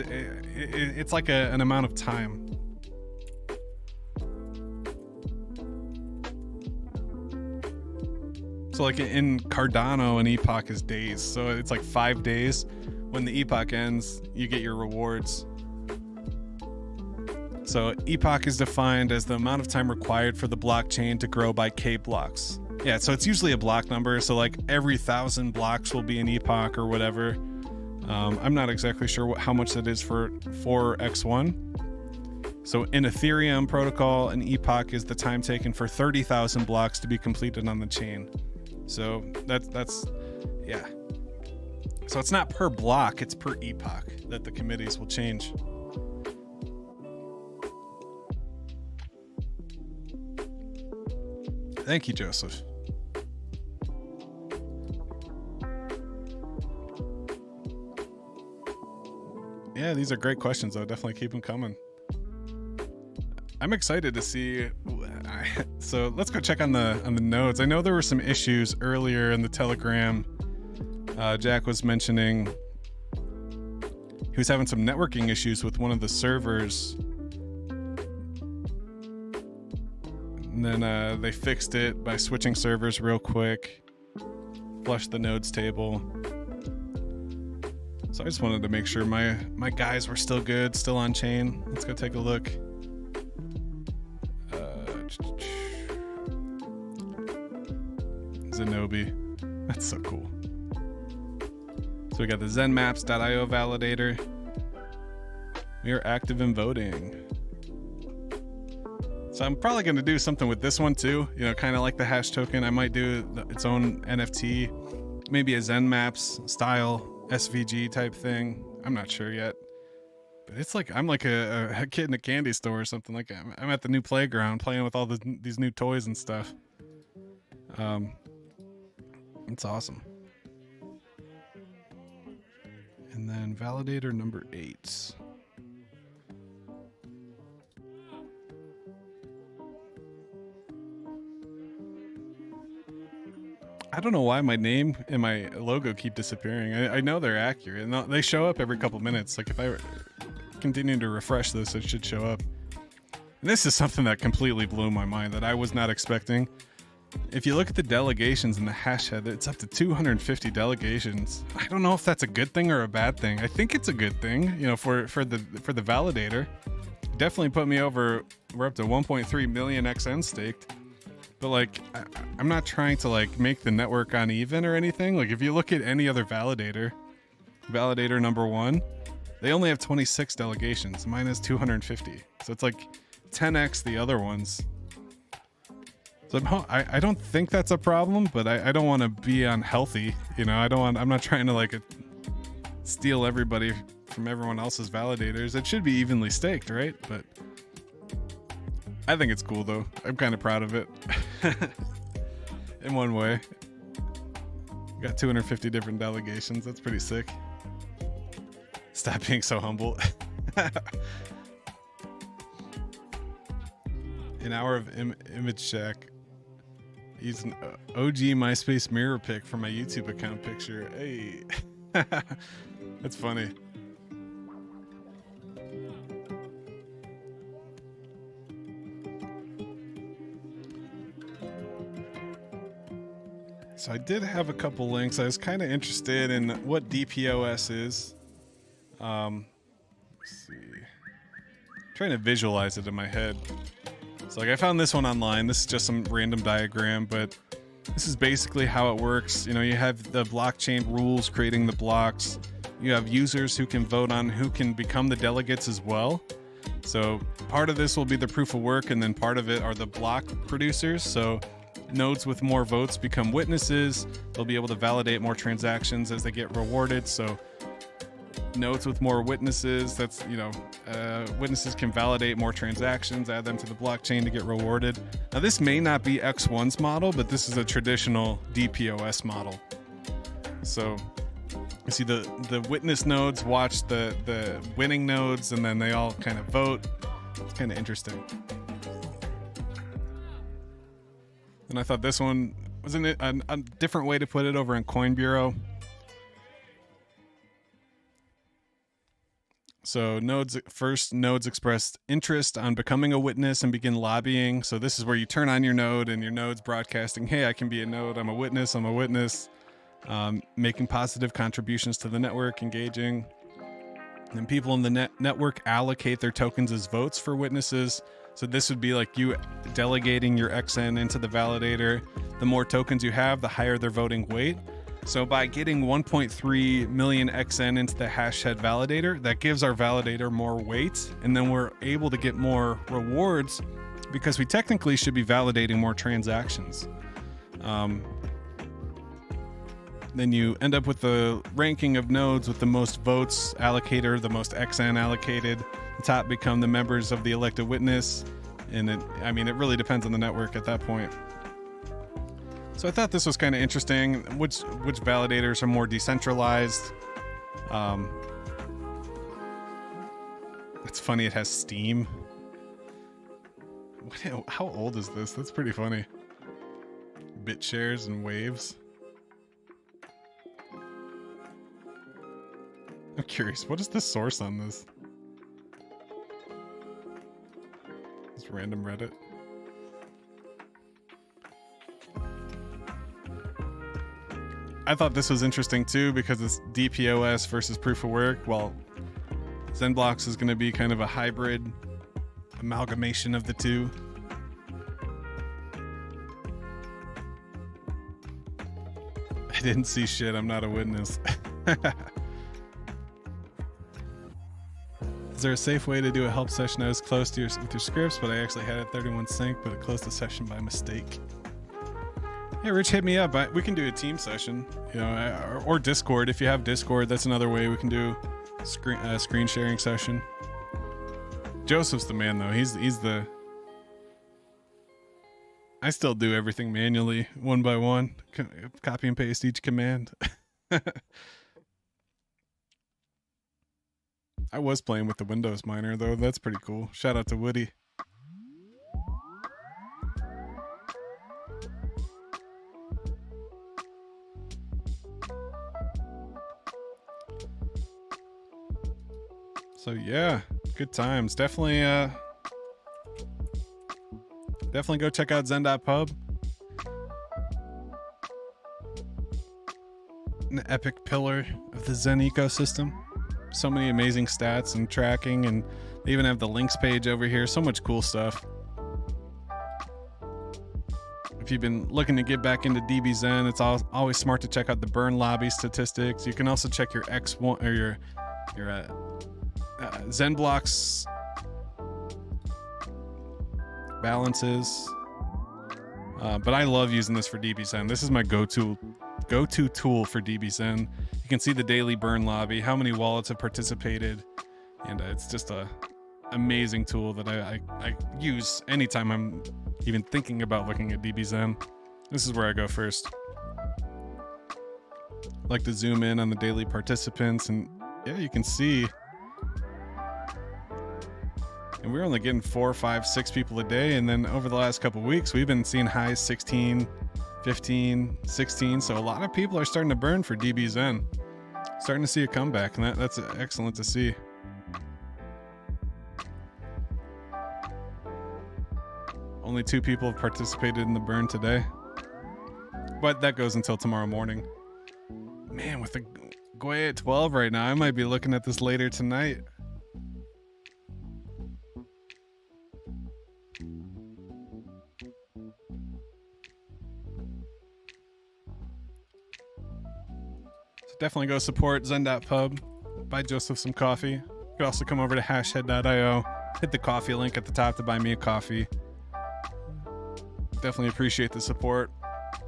an amount of time. So like in Cardano, an epoch is days. So it's like 5 days. When the epoch ends, you get your rewards. So epoch is defined as the amount of time required for the blockchain to grow by K blocks. Yeah, so it's usually a block number. So like every 1,000 blocks will be an epoch or whatever. I'm not exactly sure how much that is for X1. So in Ethereum protocol, an epoch is the time taken for 30,000 blocks to be completed on the chain. So that's yeah. So it's not per block, it's per epoch that the committees will change. Thank you, Joseph. Yeah, these are great questions, though. Definitely keep them coming. I'm excited to see. So let's go check on the nodes. I know there were some issues earlier in the Telegram. Jack was mentioning he was having some networking issues with one of the servers. And then they fixed it by switching servers real quick, flushed the nodes table. So I just wanted to make sure my guys were still good, still on chain. Let's go take a look. Zenobi. That's so cool. So we got the zenmaps.io validator. We are active in voting. So I'm probably going to do something with this one too. You know, kind of like the hash token. I might do its own NFT, maybe a ZenMaps style SVG type thing. I'm not sure yet. But it's like I'm like a kid in a candy store or something. Like I'm at the new playground playing with all these new toys and stuff. It's awesome. And then validator number 8. I don't know why my name and my logo keep disappearing. I know they're accurate. And they show up every couple minutes. Like if I continue to refresh this, it should show up. And this is something that completely blew my mind that I was not expecting. If you look at the delegations in the hashtag, it's up to 250 delegations. I don't know if that's a good thing or a bad thing. I think it's a good thing, you know, for the validator. Definitely put me over. We're up to 1.3 million XN staked. But like, I'm not trying to like make the network uneven or anything. Like if you look at any other validator number 1, they only have 26 delegations. Mine is 250. So it's like 10x the other ones. So I don't think that's a problem, but I don't want to be unhealthy. You know, I'm not trying to like steal everybody from everyone else's validators. It should be evenly staked, right? But I think it's cool though. I'm kind of proud of it in one way. Got 250 different delegations. That's pretty sick. Stop being so humble. An hour of image check. Use an OG MySpace mirror pic for my YouTube account picture. Hey, that's funny. So I did have a couple links. I was kind of interested in what DPoS is. Let's see. I'm trying to visualize it in my head. So like I found this one online. This is just some random diagram, but this is basically how it works. You know, you have the blockchain rules creating the blocks. You have users who can vote on who can become the delegates as well. So part of this will be the proof of work, and then part of it are the block producers. So nodes with more votes become witnesses. They'll be able to validate more transactions as they get rewarded. So nodes with more witnesses, that's, you know, witnesses can validate more transactions, add them to the blockchain to get rewarded. Now this may not be X1's model, but this is a traditional DPoS model. So you see the witness nodes watch the winning nodes, and then they all kind of vote. It's kind of interesting. And I thought this one was a different way to put it over in Coin Bureau. So nodes expressed interest on becoming a witness and begin lobbying. So this is where you turn on your node and your node's broadcasting, hey, I can be a node, I'm a witness. Making positive contributions to the network, engaging. And people in the network allocate their tokens as votes for witnesses. So this would be like you delegating your XN into the validator. The more tokens you have, the higher their voting weight. So by getting 1.3 million XN into the hashtag validator, that gives our validator more weight, and then we're able to get more rewards because we technically should be validating more transactions. Then you end up with the ranking of nodes with the most votes allocated, the most XN allocated. The top become the members of the elected witness, and it really depends on the network at that point. So I thought this was kind of interesting. Which validators are more decentralized? It's funny it has Steam. How old is this? That's pretty funny. BitShares and Waves. I'm curious, what is the source on this? It's random Reddit. I thought this was interesting too because it's DPoS versus proof of work. Well, ZenBlocks is going to be kind of a hybrid amalgamation of the two. I didn't see shit. I'm not a witness. Is there a safe way to do a help session? I was close to with your scripts, but I actually had it 31 sync, but it closed the session by mistake. Yeah, Rich, hit me up. We can do a team session, you know, or Discord. If you have Discord, that's another way we can do screen sharing session. Joseph's the man, though. He's the. I still do everything manually, one by one. Copy and paste each command. I was playing with the Windows miner, though. That's pretty cool. Shout out to Woody. So yeah, good times. Definitely go check out zen.pub. An epic pillar of the Zen ecosystem. So many amazing stats and tracking, and they even have the links page over here. So much cool stuff. If you've been looking to get back into DBZen, it's always smart to check out the burn lobby statistics. You can also check your X1 or your ZenBlocks balances. But I love using this for DBZen. This is my go-to tool for DBZen. You can see the daily burn lobby, how many wallets have participated, and it's just a amazing tool that I use anytime I'm even thinking about looking at DBZen. This is where I go first. like to zoom in on the daily participants, and yeah, you can see. And we're only getting 4, 5, 6 people a day. And then over the last couple of weeks, we've been seeing highs 16, 15, 16. So a lot of people are starting to burn for DBZen. Starting to see a comeback, and that's excellent to see. Only 2 people have participated in the burn today, but that goes until tomorrow morning. Man, with the Goya at 12 right now, I might be looking at this later tonight. So definitely go support Zen.pub. Buy Joseph some coffee. You could also come over to hashhead.io. Hit the coffee link at the top to buy me a coffee. Definitely appreciate the support.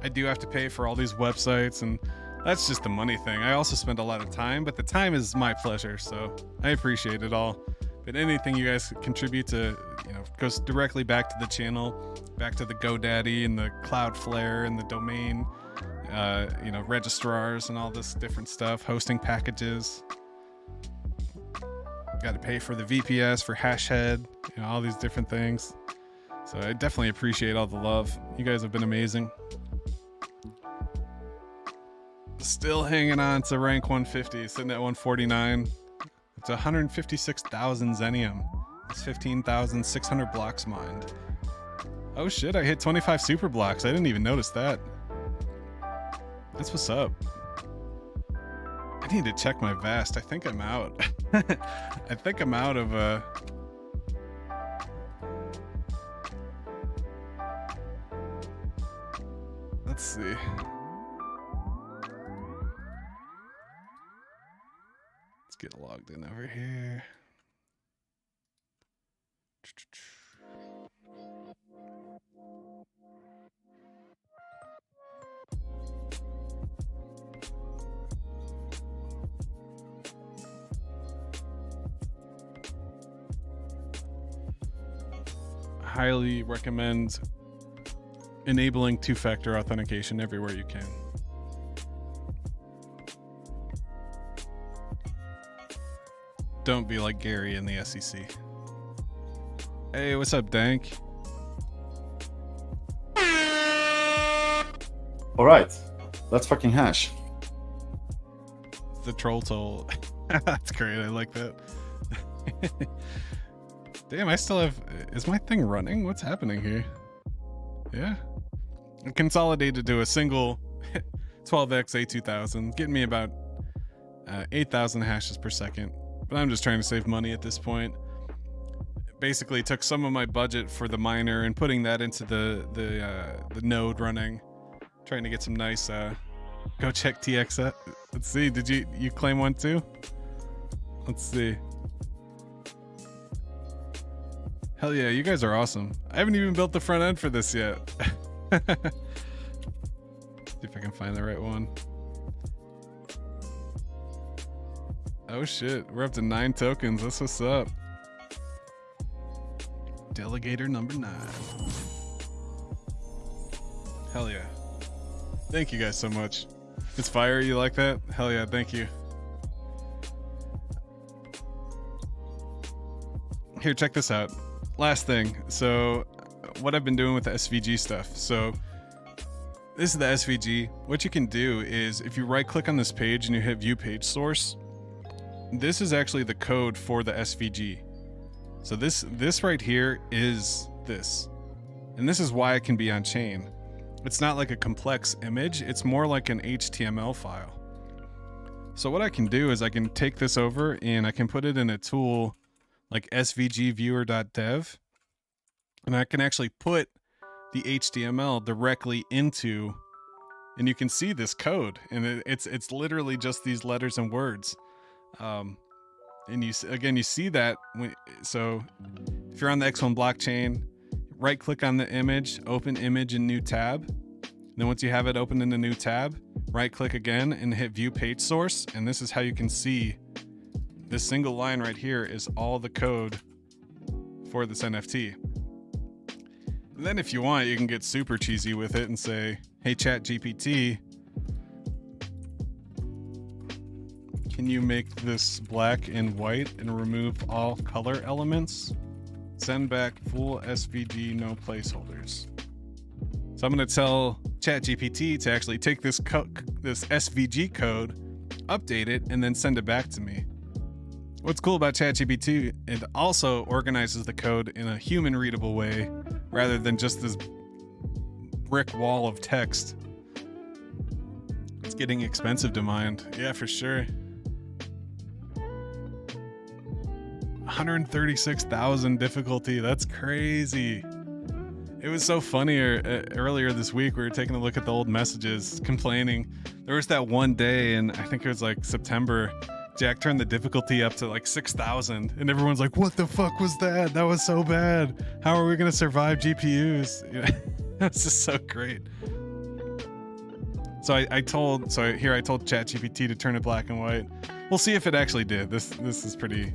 I do have to pay for all these websites, and that's just the money thing. I also spend a lot of time, but the time is my pleasure, so I appreciate it all. But anything you guys contribute to, goes directly back to the channel, back to the GoDaddy and the Cloudflare and the domain, registrars and all this different stuff, hosting packages. Got to pay for the VPS, for Hashhead, all these different things. So I definitely appreciate all the love. You guys have been amazing. Still hanging on to rank 150, sitting at 149. It's 156,000 Zenium. It's 15,600 blocks mined. Oh shit, I hit 25 super blocks. I didn't even notice that. That's what's up. I need to check my vast. I think I'm out. I think I'm out of let's see. Let's get logged in over here. Highly recommend enabling 2-factor authentication everywhere you can. Don't be like Gary in the SEC. Hey, what's up, Dank? All right, let's fucking hash. The troll toll. That's great. I like that. Damn, I still have... Is my thing running? What's happening here? Yeah. I consolidated to a single 12x A2000, getting me about 8,000 hashes per second. But I'm just trying to save money at this point. Basically took some of my budget for the miner and putting that into the node running. Trying to get some nice... go check TX. Let's see. Did you claim one too? Let's see. Hell yeah, you guys are awesome. I haven't even built the front end for this yet. See if I can find the right one. Oh shit, we're up to 9 tokens. That's what's up. Delegator number 9. Hell yeah. Thank you guys so much. It's fire, you like that? Hell yeah, thank you. Here, check this out. Last thing. So what I've been doing with the SVG stuff. So this is the SVG. What you can do is if you right click on this page and you hit view page source, this is actually the code for the SVG. So this right here is this. And this is why it can be on chain. It's not like a complex image. It's more like an HTML file. So what I can do is I can take this over and I can put it in a tool like svgviewer.dev, and I can actually put the HTML directly into, and you can see this code, and it's literally just these letters and words. And you see that so if you're on the X1 blockchain, right click on the image, open image in new tab. Then once you have it open in a new tab, right click again and hit view page source, and this is how you can see this single line right here is all the code for this NFT. And then if you want, you can get super cheesy with it and say, hey, Chat GPT, Can you make this black and white and remove all color elements? Send back full SVG, no placeholders. So I'm going to tell ChatGPT to actually take this SVG code, update it, and then send it back to me. What's cool about ChatGPT, it also organizes the code in a human readable way rather than just this brick wall of text. It's getting expensive to mine. Yeah, for sure. 136,000 difficulty. That's crazy. It was so funny earlier this week. We were taking a look at the old messages complaining. There was that one day, and I think it was like September, Jack turned the difficulty up to like 6,000, and everyone's like, what the fuck was that? That was so bad. How are we going to survive GPUs? You know, it's just so great. So I told ChatGPT to turn it black and white. We'll see if it actually did. This is pretty...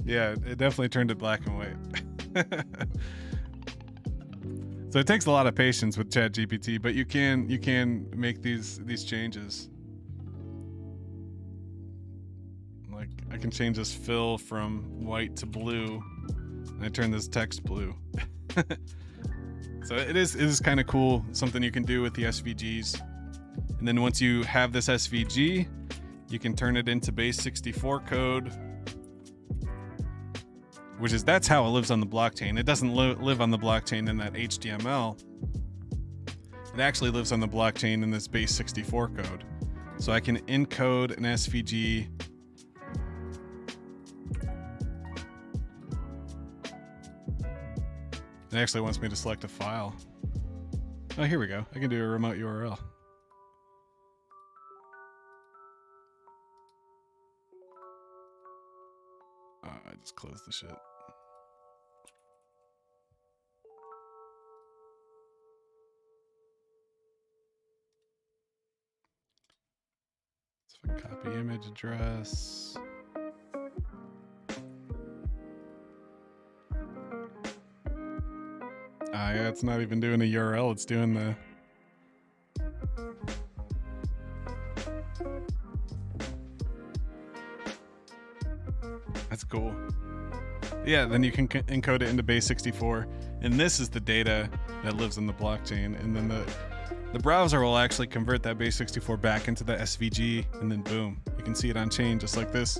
Yeah, it definitely turned it black and white. So it takes a lot of patience with ChatGPT, but you can make these changes. Like I can change this fill from white to blue, and I turn this text blue. So it is kind of cool, something you can do with the SVGs. And then once you have this SVG, you can turn it into base64 code, that's how it lives on the blockchain. It doesn't live on the blockchain in that HTML. It actually lives on the blockchain in this base64 code. So I can encode an SVG. It actually wants me to select a file. Oh, here we go. I can do a remote URL. I just closed the shit. So copy image address. Yeah, it's not even doing a URL, it's doing the... That's cool. Yeah, then you can encode it into base64, and this is the data that lives in the blockchain, and then the browser will actually convert that base64 back into the SVG, and then boom, you can see it on chain just like this.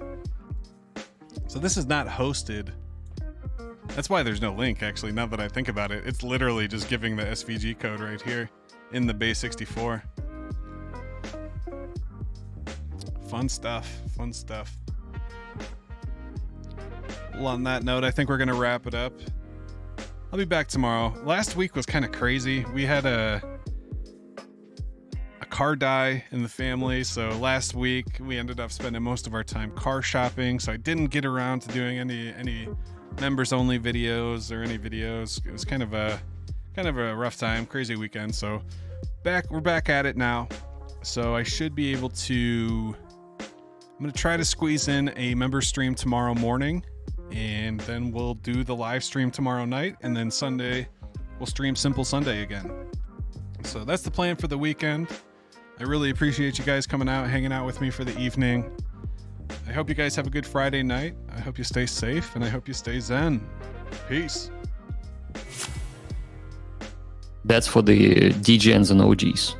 So this is not hosted. That's why there's no link, actually, now that I think about it. It's literally just giving the SVG code right here in the base64. Fun stuff, fun stuff. Well, on that note, I think we're going to wrap it up. I'll be back tomorrow. Last week was kind of crazy. We had a car die in the family, so last week we ended up spending most of our time car shopping, so I didn't get around to doing any members only videos or any videos. It was kind of a rough time, crazy weekend. So we're back at it now. So I should be able to, I'm going to try to squeeze in a member stream tomorrow morning, and then we'll do the live stream tomorrow night, and then Sunday we'll stream Simple Sunday again. So that's the plan for the weekend. I really appreciate you guys coming out, hanging out with me for the evening. I hope you guys have a good Friday night. I hope you stay safe, and I hope you stay zen. Peace. That's for the DGNs and OGs.